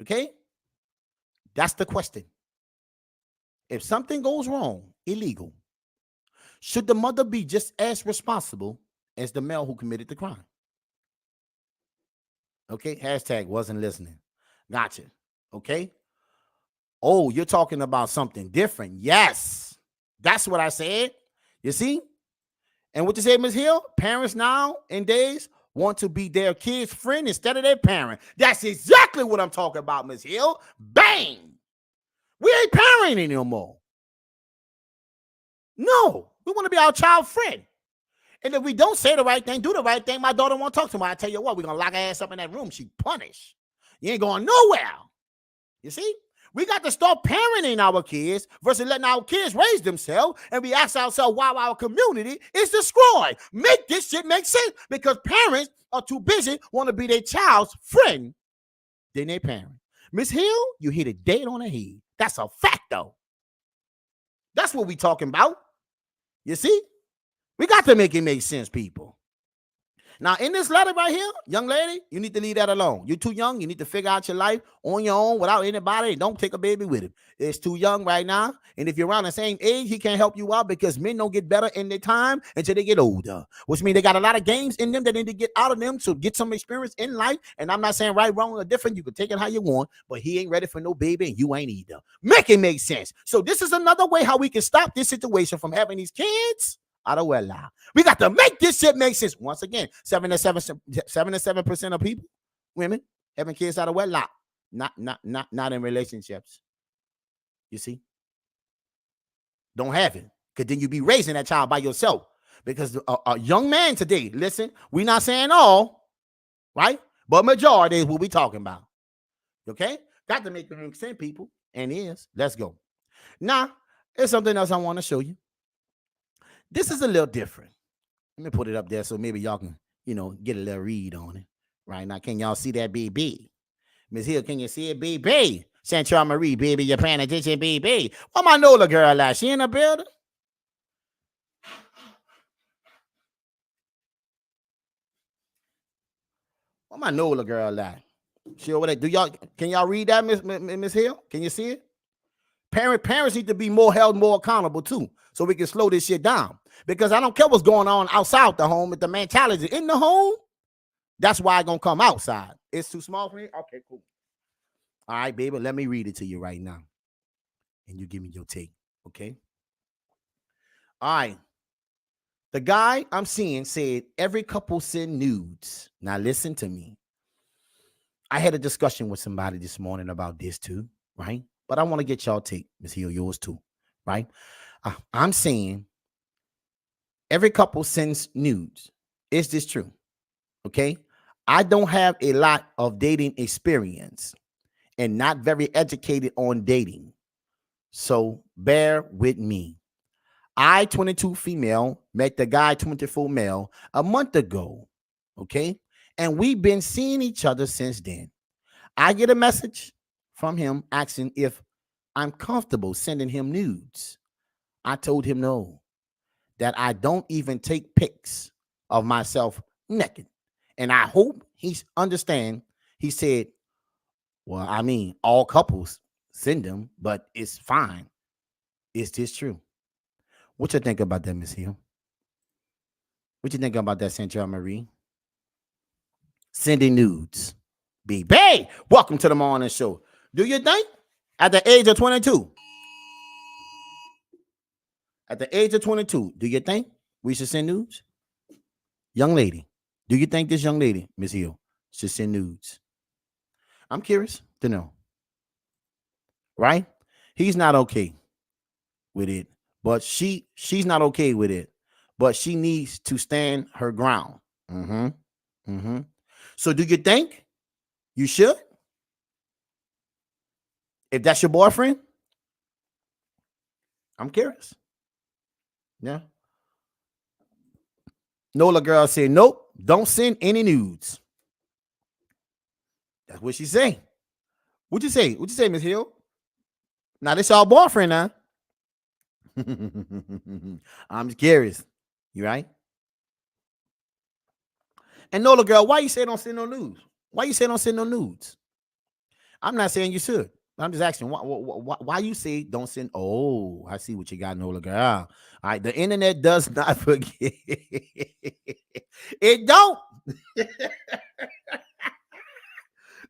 Okay? That's the question. If something goes wrong, illegal, should the mother be just as responsible as the male who committed the crime? Okay? Hashtag wasn't listening. Gotcha. Okay? Oh, you're talking about something different. Yes. That's what I said. You see? And what you say, Ms. Hill? Parents now in days want to be their kid's friend instead of their parent. That's exactly what I'm talking about, Ms. Hill. Bang! We ain't parenting no more. No, we want to be our child friend. And if we don't say the right thing, do the right thing, my daughter won't talk to me. I tell you what, we're going to lock her ass up in that room. She punished. You ain't going nowhere. You see? We got to start parenting our kids versus letting our kids raise themselves, and we ask ourselves why our community is destroyed. Make this shit make sense, because parents are too busy want to be their child's friend than their parent. Miss Hill, you hit a date on the head. That's a fact, though. That's what we talking about. You see? We got to make it make sense, people. Now, in this letter right here, young lady, you need to leave that alone. You're too young. You need to figure out your life on your own without anybody. Don't take a baby with him. It's too young right now. And if you're around the same age, he can't help you out, because men don't get better in their time until they get older, which means they got a lot of games in them that need to get out of them to get some experience in life. And I'm not saying right, wrong, or different. You can take it how you want, but he ain't ready for no baby, and you ain't either. Make it make sense. So this is another way how we can stop this situation from having these kids out of wedlock. We got to make this shit make sense. Once again, 77% of people, women, having kids out of wedlock, not in relationships. You see, don't have it, because then you be raising that child by yourself. Because a young man today, listen, we're not saying all, right? But majority is what we talking about. Okay, got to make it make sense, people, and is. Let's go. Now, there's something else I want to show you. This is a little different. Let me put it up there so maybe y'all can, get a little read on it. Right now, can y'all see that, baby? Miss Hill, can you see it, baby? Central Marie, baby, you're paying attention, baby. Where my Nola girl at? She in the building? Where my Nola girl at? She over there. Can y'all read that, Miss Hill? Can you see it? Parents need to be held more accountable too, so we can slow this shit down. Because I don't care what's going on outside the home. If the mentality is in the home, that's why I'm gonna come outside. It's too small for me. Okay, cool. All right, baby, let me read it to you right now, and you give me your take. Okay. All right. The guy I'm seeing said every couple send nudes. Now listen to me. I had a discussion with somebody this morning about this too, right? But I want to get y'all take, Ms. Hill, yours too, right? I'm saying every couple sends nudes. Is this true? Okay. I don't have a lot of dating experience and not very educated on dating. So bear with me. I, 22 female, met the guy, 24 male, a month ago. Okay. And we've been seeing each other since then. I get a message from him asking if I'm comfortable sending him nudes. I told him no, that I don't even take pics of myself naked. And I hope he understand. He said, well, I mean, all couples send them, but it's fine. Is this true? What you think about that, Miss Hill? What you think about that, Central Marie? Sending nudes. Baby, welcome to the morning show. Do you think at the age of 22, do you think we should send nudes? Young lady, do you think this young lady, Miss Hill, should send nudes? I'm curious to know. Right? He's not okay with it, but she's not okay with it, but she needs to stand her ground. So do you think you should? If that's your boyfriend? I'm curious. Yeah. Nola girl said, nope, don't send any nudes. That's what she saying. What you say? What you say, Miss Hill? Now this y'all boyfriend now. I'm just curious. You right? And Nola girl, why you say don't send no nudes? Why you say don't send no nudes? I'm not saying you should. I'm just asking why you say don't send. Oh, I see what you got, Nola girl. All right, the internet does not forget. It don't.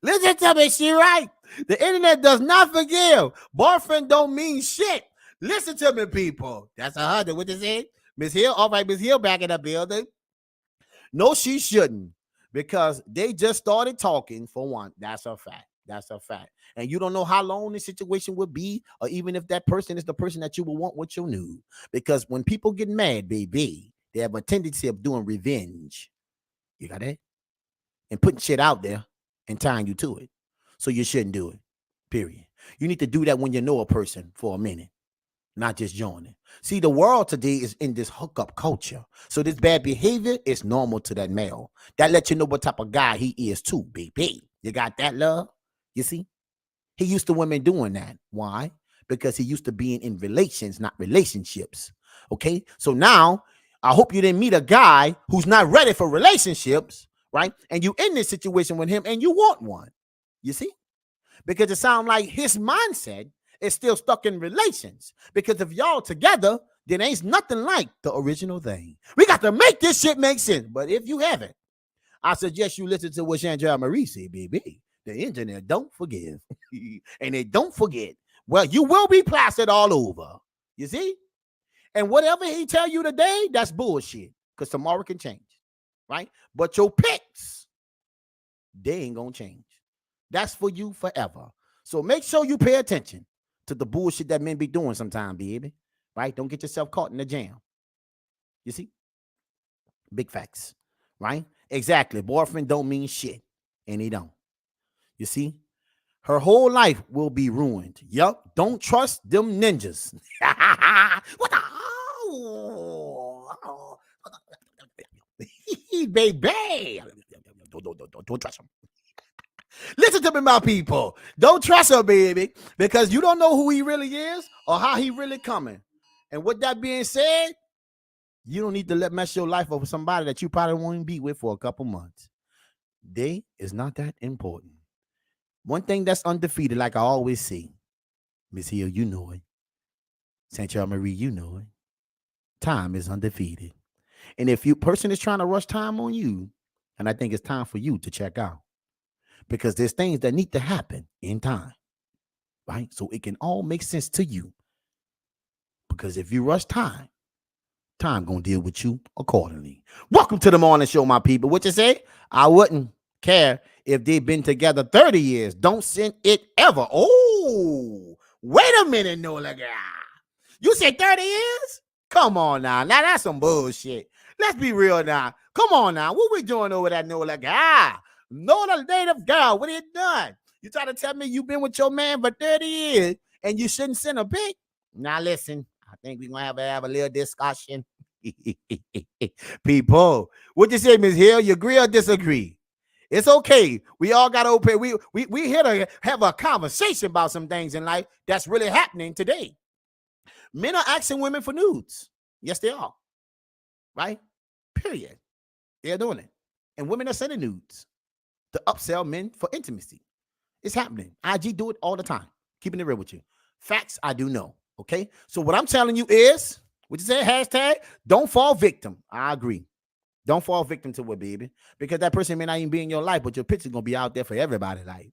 Listen to me, she right. The internet does not forgive. Boyfriend don't mean shit. Listen to me, people. That's a hundred. What you say? Miss Hill. All right, Miss Hill back in the building. No, she shouldn't. Because they just started talking for one. That's a fact. That's a fact. And you don't know how long the situation would be, or even if that person is the person that you will want with your nude. Because when people get mad, baby, they have a tendency of doing revenge. You got it? And putting shit out there and tying you to it. So you shouldn't do it. Period. You need to do that when you know a person for a minute, not just joining. See, the world today is in this hookup culture. So this bad behavior is normal to that male. That lets you know what type of guy he is too, baby. You got that, love? You see? He used to women doing that. Why? Because he used to being in relations, not relationships. Okay? So now, I hope you didn't meet a guy who's not ready for relationships, right? And you in this situation with him and you want one. You see? Because it sounds like his mindset is still stuck in relations. Because if y'all together, then ain't nothing like the original thing. We got to make this shit make sense. But if you haven't, I suggest you listen to what Chandra Marie said, baby. The internet don't forgive. And they don't forget. Well, you will be plastered all over. You see? And whatever he tell you today, that's bullshit. Because tomorrow can change. Right? But your picks, they ain't gonna change. That's for you forever. So make sure you pay attention to the bullshit that men be doing sometime, baby. Right? Don't get yourself caught in the jam. You see? Big facts. Right? Exactly. Boyfriend don't mean shit. And he don't. You see? Her whole life will be ruined. Yup. Don't trust them ninjas. What the? Baby. Don't trust them. Listen to me, my people. Don't trust her, baby, because you don't know who he really is or how he really coming. And with that being said, you don't need to let mess your life over somebody that you probably won't be with for a couple months. They is not that important. One thing that's undefeated, like I always say, Miss Hill, you know it. St. Charles Marie, you know it. Time is undefeated. And if you person is trying to rush time on you, and I think it's time for you to check out. Because there's things that need to happen in time, right? So it can all make sense to you. Because if you rush time, time gonna deal with you accordingly. Welcome to the morning show, my people. What you say? I wouldn't care if they've been together 30 years. Don't send it ever. Oh, wait a minute, Nola girl. You said 30 years? Come on now. Now that's some bullshit. Let's be real now. Come on now. What we doing over that Nola girl? Nola native girl, what you done? You trying to tell me you've been with your man for 30 years and you shouldn't send a pic? Now listen, I think we're gonna have a little discussion. People, what you say, Ms. Hill? You agree or disagree? It's okay. We all got to open. We here to have a conversation about some things in life that's really happening today. Men are asking women for nudes. Yes, they are. Right? Period. They're doing it. And women are sending nudes to upsell men for intimacy. It's happening. IG do it all the time. Keeping it real with you. Facts, I do know. Okay? So what I'm telling you is, what you say, hashtag, don't fall victim. I agree. Don't fall victim to it, baby. Because that person may not even be in your life, but your picture's going to be out there for everybody. Like,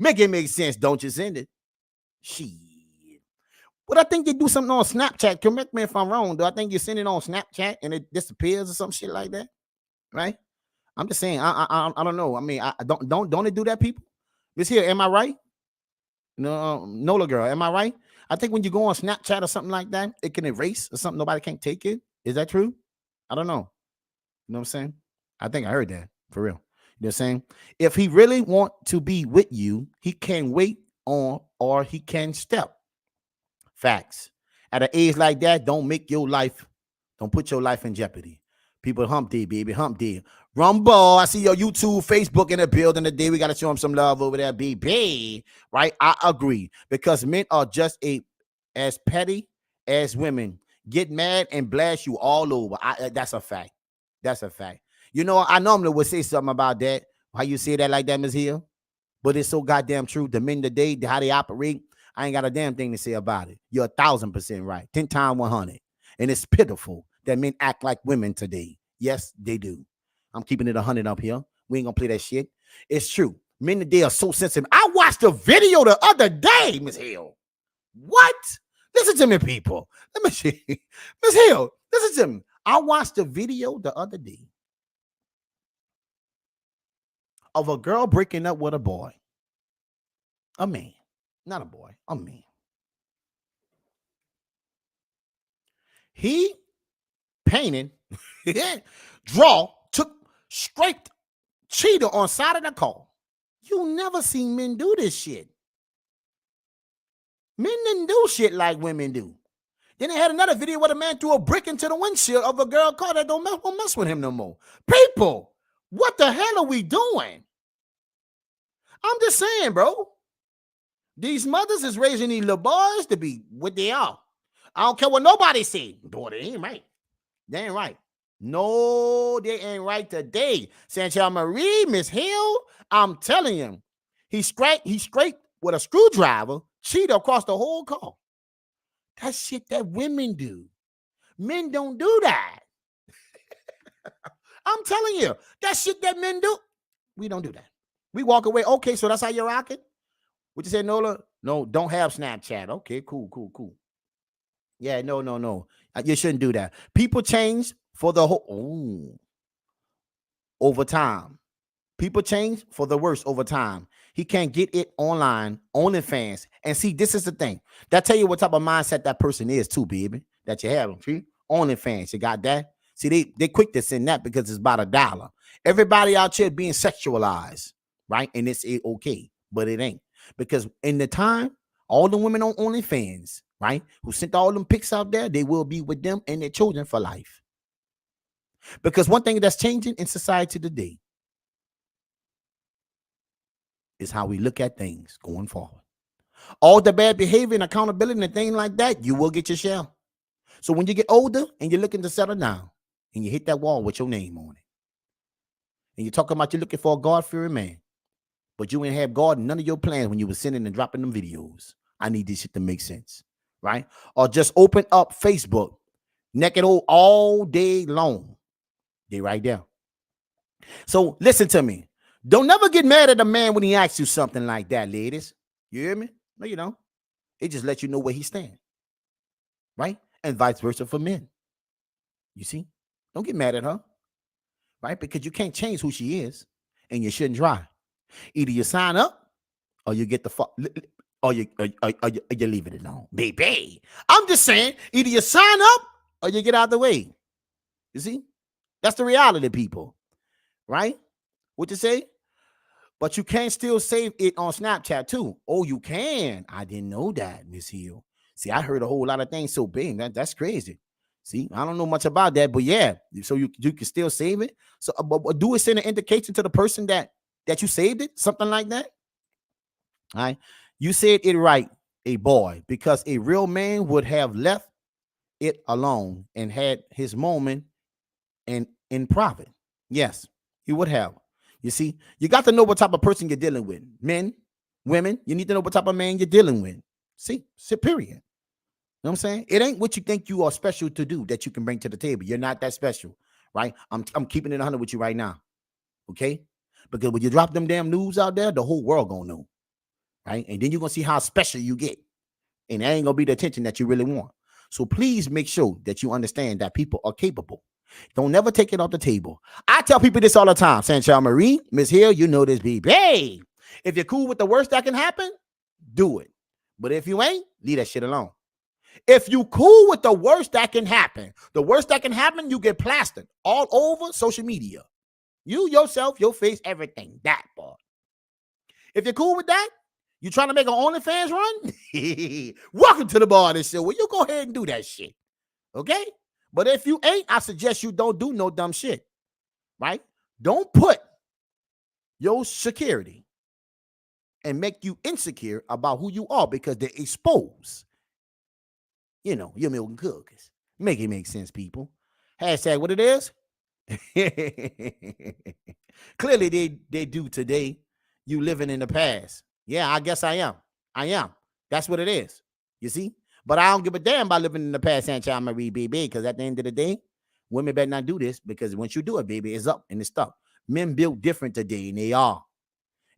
make it make sense. Don't you send it. Shit. But I think they do something on Snapchat. Correct me if I'm wrong, though. I think you send it on Snapchat and it disappears or some shit like that. Right? I'm just saying, I don't know. I mean, I don't it do that, people? Miss Here, am I right? No, Nola girl, am I right? I think when you go on Snapchat or something like that, it can erase or something. Nobody can't take it. Is that true? I don't know. You know what I'm saying? I think I heard that for real. You know what I'm saying? If he really want to be with you, he can wait on or he can step. Facts. At an age like that, don't make your life, don't put your life in jeopardy. People hump day, baby, hump day. Rumble, I see your YouTube, Facebook in the building today. We got to show them some love over there, BB. Right? I agree because men are just as petty as women. Get mad and blast you all over. That's a fact. That's a fact. You know, I normally would say something about that. How you say that like that, Ms. Hill? But it's so goddamn true. The men today, how they operate, I ain't got a damn thing to say about it. You're 1,000% right. 10 times 100. And it's pitiful that men act like women today. Yes, they do. I'm keeping it 100 up here. We ain't gonna play that shit. It's true. Men today are so sensitive. I watched a video the other day, Miss Hill. What? Listen to me, people. Let me see. Miss Hill, listen to me. I watched a video the other day of a girl breaking up with a boy. A man. Not a boy. A man. He painted, scraped, cheated on side of the car. You never seen men do this shit. Men didn't do shit like women do. Then they had another video where a man threw a brick into the windshield of a girl car that don't mess with him no more. People, what the hell are we doing? I'm just saying, bro. These mothers is raising these little boys to be what they are. I don't care what nobody say. Boy, they ain't right. They ain't right. No, they ain't right today. Sanchal Marie, Miss Hill, I'm telling you, he scraped with a screwdriver, cheated across the whole car. That's shit that women do. Men don't do that. I'm telling you, that shit that men do. We don't do that. We walk away. Okay, so that's how you're rocking? What you say, Nola? No, don't have Snapchat. Okay, cool. Yeah, no. You shouldn't do that. People change for the whole over time. People change for the worse over time. He can't get it online, OnlyFans. And see, this is the thing. That tell you what type of mindset that person is too, baby, that you have. See? OnlyFans, you got that? See, they quick to send that because it's about $1. Everybody out here being sexualized, right? And it's okay, but it ain't. Because in the time, all the women on OnlyFans, right, who sent all them pics out there, they will be with them and their children for life. Because one thing that's changing in society today is how we look at things going forward. All the bad behavior and accountability and things like that, you will get your share. So when you get older and you're looking to settle down and you hit that wall with your name on it, and you're talking about you're looking for a God-fearing man, but you ain't have God in none of your plans when you were sending and dropping them videos. I need this shit to make sense, right? Or just open up Facebook, naked all day long. They right there. So listen to me. Don't never get mad at a man when he asks you something like that, ladies. You hear me? No, you don't. It just lets you know where he stands, right? And vice versa for men. You see? Don't get mad at her, right? Because you can't change who she is, and you shouldn't try. Either you sign up, or you get the fuck, or you leave it alone, baby. I'm just saying, either you sign up or you get out of the way. You see? That's the reality, people, right? What you say? But you can still save it on Snapchat too. Oh, you can. I didn't know that, Miss Hill. See, I heard a whole lot of things so big. That's crazy. See, I don't know much about that, but yeah, so you can still save it. So, but do it send an indication to the person that you saved it, something like that? All right. You said it right, a boy, because a real man would have left it alone and had his moment and in private. Yes, he would have. You see, you got to know what type of person you're dealing with. Men, women, you need to know what type of man you're dealing with. See, period. You know what I'm saying? It ain't what you think you are special to do that you can bring to the table. You're not that special, right? I'm keeping it 100 with you right now, okay? Because when you drop them damn news out there, the whole world gonna know, right? And then you're gonna see how special you get, and that ain't gonna be the attention that you really want. So please make sure that you understand that people are capable. Don't never take it off the table. I tell people this all the time. Sanchal Marie, Miss Hill, you know this, baby. Hey, if you're cool with the worst that can happen, do it. But if you ain't, leave that shit alone. If you cool with the worst that can happen, you get plastered all over social media. You, yourself, your face, everything. That part. If you're cool with that, you trying to make an OnlyFans run? Welcome to the bar this show. Well, you go ahead and do that shit. Okay? But if you ain't, I suggest you don't do no dumb shit. Right? Don't put your security and make you insecure about who you are because they expose, your milk and cookies. Make it make sense, people. Hashtag what it is. Clearly, they do today. You living in the past. Yeah, I guess I am. That's what it is. You see? But I don't give a damn about living in the past, Sancha Marie, baby, because at the end of the day, women better not do this, because once you do it, baby, it's up and it's stuck. Men built different today, and they are.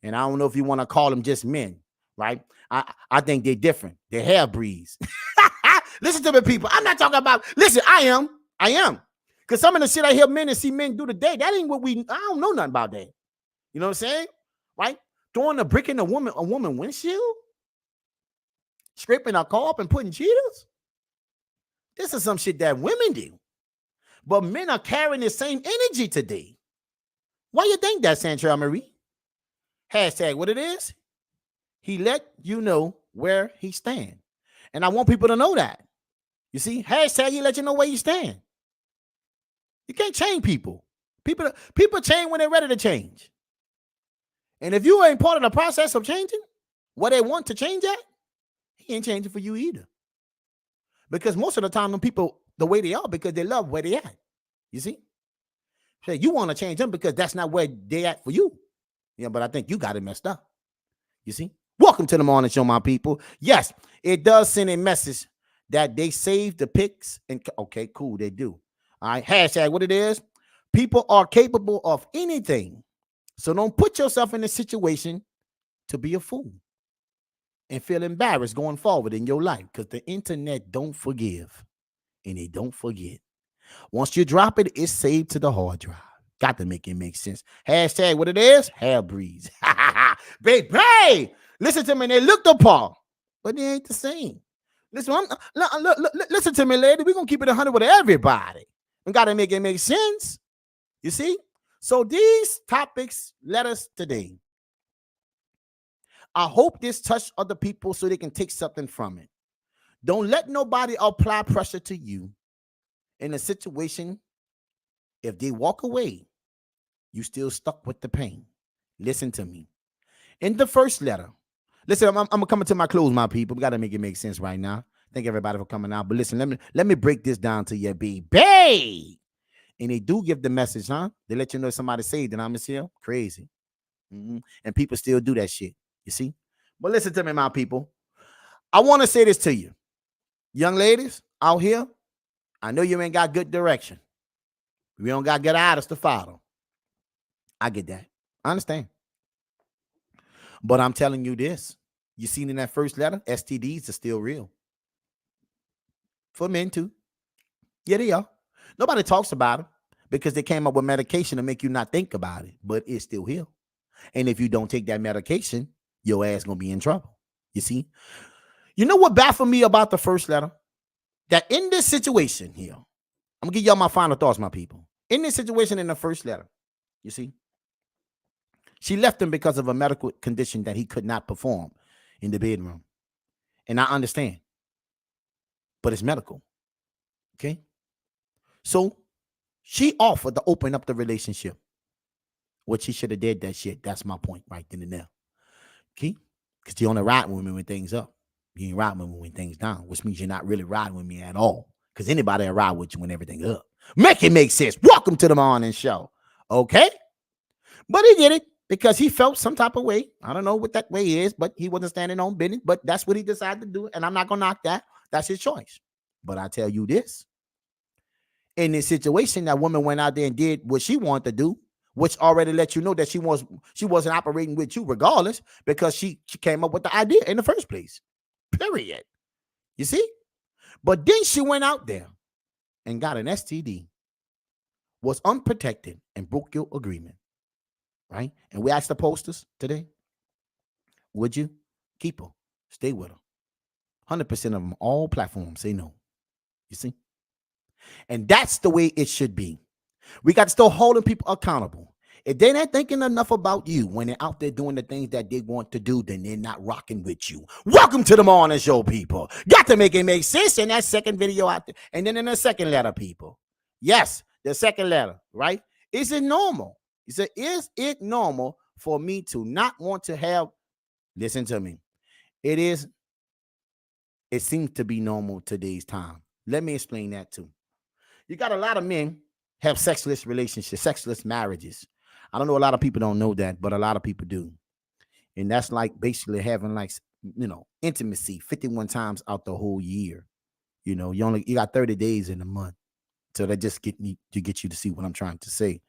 And I don't know if you want to call them just men, right? I think they're different. They're half breeds. Listen to me, people. I'm not talking about, listen, I am. Because some of the shit I hear men and see men do today, that ain't what I don't know nothing about that. You know what I'm saying? Right? Throwing a brick in a woman windshield? Scraping a car up and putting cheaters? This is some shit that women do. But men are carrying the same energy today. Why you think that, Santra Marie? Hashtag what it is? He let you know where he stand. And I want people to know that. You see? Hashtag he let you know where you stand. You can't change people. People change when they're ready to change. And if you ain't part of the process of changing what they want to change at, he ain't changing for you either. Because most of the time, them people, the way they are, because they love where they at. You see? So you want to change them because that's not where they at for you. Yeah, but I think you got it messed up. You see? Welcome to the morning show, my people. Yes, it does send a message that they save the pics. And okay, cool, they do. All right, hashtag what it is. People are capable of anything. So don't put yourself in a situation to be a fool and feel embarrassed going forward in your life, because the internet don't forgive and it don't forget. Once you drop it, it's saved to the hard drive. Got to make it make sense. Hashtag what it is, hair breeze. Baby, listen to me, they look the part, but they ain't the same. Listen, listen to me, lady. We're going to keep it 100 with everybody. We got to make it make sense. You see? So these topics led us today. I hope this touched other people so they can take something from it. Don't let nobody apply pressure to you in a situation. If they walk away, you still stuck with the pain. Listen to me. In the first letter, listen, I'm coming to my close, my people. We got to make it make sense right now. Thank everybody for coming out. But listen, let me break this down to you, baby. And they do give the message, huh? They let you know somebody saved, and I'm here. Crazy. And people still do that shit. You see? But listen to me, my people. I want to say this to you. Young ladies out here, I know you ain't got good direction. We don't got good eyes to follow. I get that. I understand. But I'm telling you this. You seen in that first letter, STDs are still real. For men too. Yeah, they are. Nobody talks about it because they came up with medication to make you not think about it, but it's still here. And if you don't take that medication, your ass gonna be in trouble. You see? You know what baffled me about the first letter? That in this situation here, I'm gonna give y'all my final thoughts, my people. In this situation in the first letter, you see, she left him because of a medical condition that he could not perform in the bedroom. And I understand, but it's medical. Okay? So she offered to open up the relationship. What she should have did that shit. That's my point right then and there. Okay? Because you only ride with me when things up. You ain't riding with me when things down, which means you're not really riding with me at all. Because anybody will ride with you when everything's up. Make it make sense. Welcome to the morning show. Okay? But he did it because he felt some type of way. I don't know what that way is, but he wasn't standing on business. But that's what he decided to do. And I'm not going to knock that. That's his choice. But I tell you this. In this situation, that woman went out there and did what she wanted to do, which already let you know that she wasn't operating with you regardless, because she came up with the idea in the first place. Period. You see? But then she went out there and got an STD, was unprotected, and broke your agreement. Right? And we asked the posters today, would you keep her? Stay with her. 100% of them, all platforms say no. You see? And that's the way it should be. We got to start holding people accountable. If they're not thinking enough about you when they're out there doing the things that they want to do, then they're not rocking with you. Welcome to the morning show, people. Got to make it make sense in that second video out there. And then in the second letter, people. Yes, the second letter, right? Is it normal He said, is it normal for me to not want to have, listen to me. It seems to be normal today's time. Let me explain that too. You got a lot of men have sexless relationships, sexless marriages. I don't know, a lot of people don't know that, but a lot of people do. And that's like basically having like, intimacy 51 times out the whole year. You got 30 days in a month. So that just get you to see what I'm trying to say.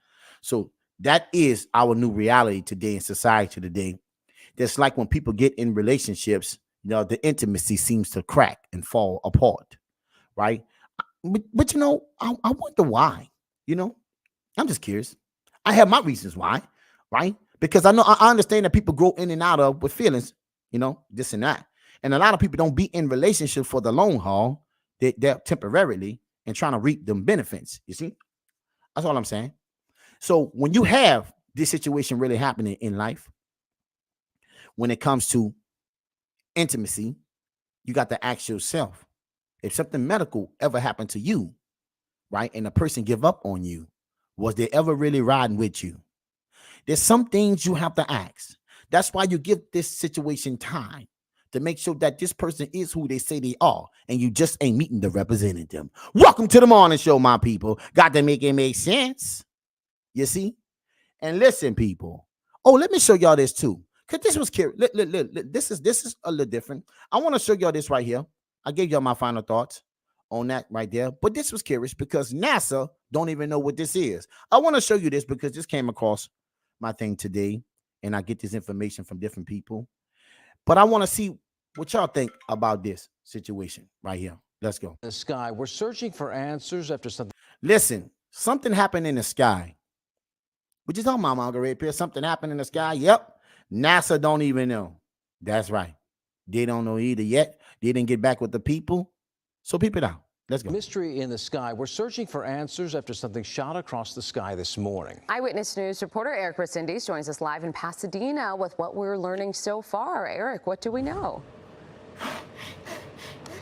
So that is our new reality today in society today. That's like when people get in relationships, the intimacy seems to crack and fall apart, right? But I wonder why. I'm just curious. I have my reasons why, right? Because I understand that people grow in and out of with feelings, this and that. And a lot of people don't be in relationships for the long haul. They're temporarily and trying to reap them benefits. You see? That's all I'm saying. So when you have this situation really happening in life, when it comes to intimacy, you got to ask yourself, if something medical ever happened to you, right, and a person give up on you, was they ever really riding with you? There's some things you have to ask. That's why you give this situation time to make sure that this person is who they say they are, and you just ain't meeting the representative. Welcome to the morning show, my people. Got to make it make sense. You see? And listen, people. Oh, let me show y'all this too. Because this was curious. This is a little different. I want to show y'all this right here. I gave y'all my final thoughts on that right there. But this was curious because NASA don't even know what this is. I want to show you this because this came across my thing today, and I get this information from different people. But I want to see what y'all think about this situation right here. Let's go. The sky. We're searching for answers after something. Listen, something happened in the sky. What you talking about, Margaret Pierce? Something happened in the sky? Yep. NASA don't even know. That's right. They don't know either yet. They didn't get back with the people. So peep it out. Let's go. Mystery in the sky. We're searching for answers after something shot across the sky this morning. Eyewitness News reporter Eric Resendez joins us live in Pasadena with what we're learning so far. Eric, what do we know?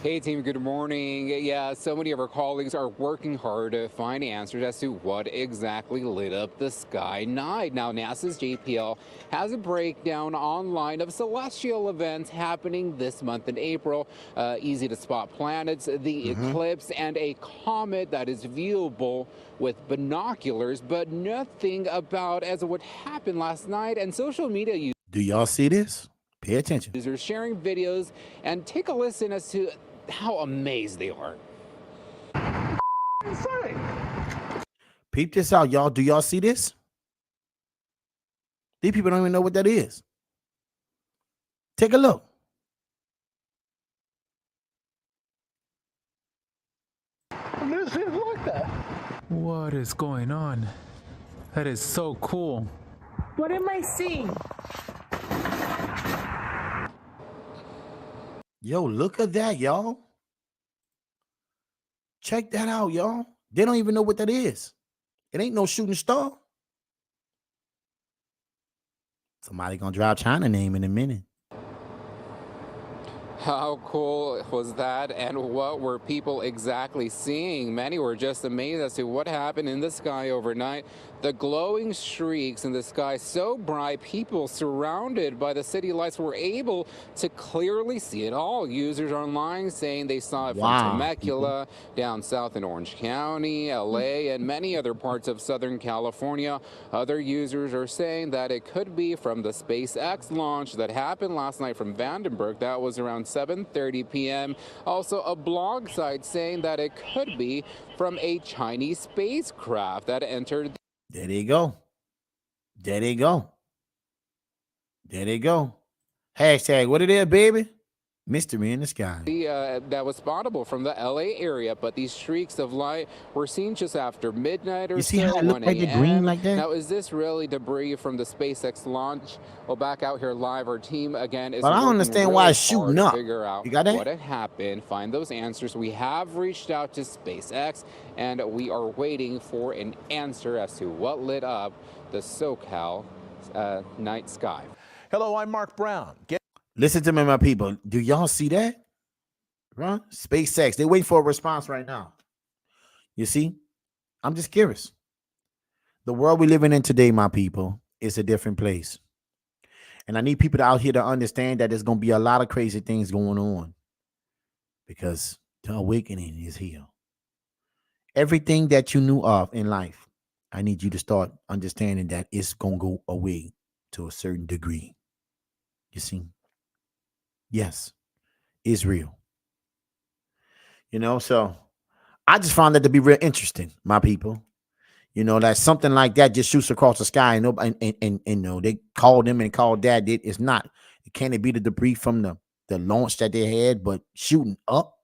Hey team, good morning. Yeah, so many of our colleagues are working hard to find answers as to what exactly lit up the sky night. Now, NASA's JPL has a breakdown online of celestial events happening this month in April. Easy to spot planets, the eclipse, and a comet that is viewable with binoculars, but nothing about as what happened last night. And social media users, do y'all see this? Pay attention. Users sharing videos, and take a listen as to how amazed they are. Peep this out, y'all. Do y'all see this? These people don't even know what that is. Take a look. This is like that. What is going on? That is so cool. What am I seeing? Yo, look at that, y'all. Check that out, y'all. They don't even know what that is. It ain't no shooting star. Somebody gonna drive China name in a minute. How cool was that, and what were people exactly seeing? Many were just amazed as to what happened in the sky overnight. The glowing streaks in the sky so bright, people surrounded by the city lights were able to clearly see it all. Users online saying they saw it from Temecula, down south in Orange County, LA, and many other parts of Southern California. Other users are saying that it could be from the SpaceX launch that happened last night from Vandenberg. That was around 7:30 p.m. Also, a blog site saying that it could be from a Chinese spacecraft that entered. There they go. There they go. There they go. Hashtag what it is, baby? Mystery in the sky. That was spottable from the LA area, but these streaks of light were seen just after midnight or so. You see how it looked like the green like that? Now, is this really debris from the SpaceX launch? Well, back out here live, our team again is. But I don't understand really why it's shooting up. Figure out you got that? What had happened, find those answers. We have reached out to SpaceX, and we are waiting for an answer as to what lit up the SoCal night sky. Hello, I'm Mark Brown. Listen to me, my people. Do y'all see that? Right? SpaceX. They're waiting for a response right now. You see? I'm just curious. The world we're living in today, my people, is a different place. And I need people out here to understand that there's going to be a lot of crazy things going on because the awakening is here. Everything that you knew of in life, I need you to start understanding that it's going to go away to a certain degree. You see? Yes, it's real. So I just found that to be real interesting, my people. That something like that just shoots across the sky and nobody, and they called them and called that. It's not. Can it be the debris from the launch that they had, but shooting up?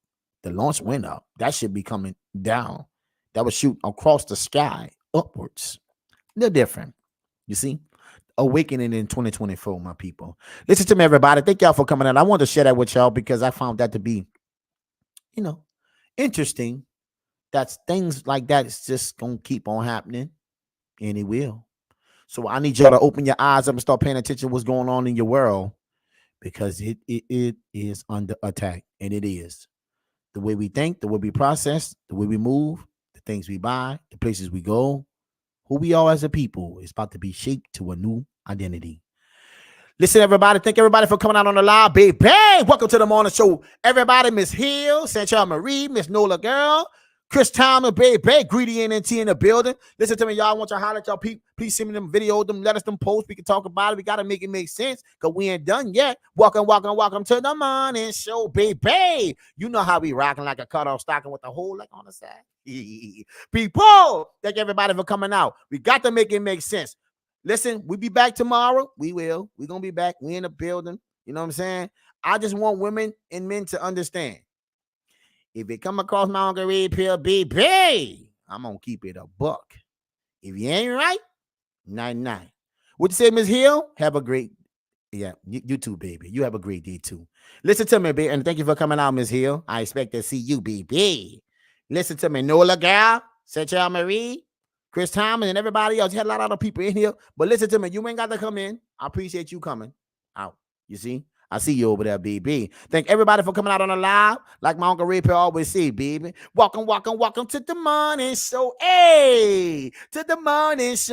The launch went up. That should be coming down. That was shooting across the sky upwards. They're different. You see? Awakening in 2024, my people. Listen to me, everybody. Thank y'all for coming out. I wanted to share that with y'all because I found that to be, interesting. That's things like that is just gonna keep on happening, and it will. So I need y'all to open your eyes up and start paying attention to what's going on in your world because it is under attack, and it is. The way we think, the way we process, the way we move, the things we buy, the places we go, who we are as a people is about to be shaped to a new identity. Listen, everybody. Thank everybody for coming out on the live, baby. Welcome to the morning show. Everybody, Miss Hill, Sanchal Marie, Miss Nola Girl, Chris Thomas, baby, Greedy NNT in the building. Listen to me, y'all. I want y'all to holler at y'all people. Please send me them videos, them, let us them posts. We can talk about it. We got to make it make sense because we ain't done yet. Welcome to the morning show, baby. You know how we rocking like a cut-off stocking with the whole leg on the side. People, thank everybody for coming out. We got to make it make sense. Listen, we'll be back tomorrow. We will. We're going to be back. We in the building. You know what I'm saying? I just want women and men to understand. If it come across my Uncle Red Pill, baby, I'm going to keep it a buck. If you ain't right, 99. What you say, Ms. Hill? Have a great, you too, baby. You have a great day, too. Listen to me, baby, and thank you for coming out, Ms. Hill. I expect to see you, baby. Listen to me, Nola Gal, Sanchal Marie, Chris Thomas, and everybody else. You had a lot of other people in here, but listen to me. You ain't got to come in. I appreciate you coming out. You see? I see you over there, baby. Thank everybody for coming out on the live. Like my Uncle Ray Pill always say, baby. Welcome to the morning show. Hey, to the morning show.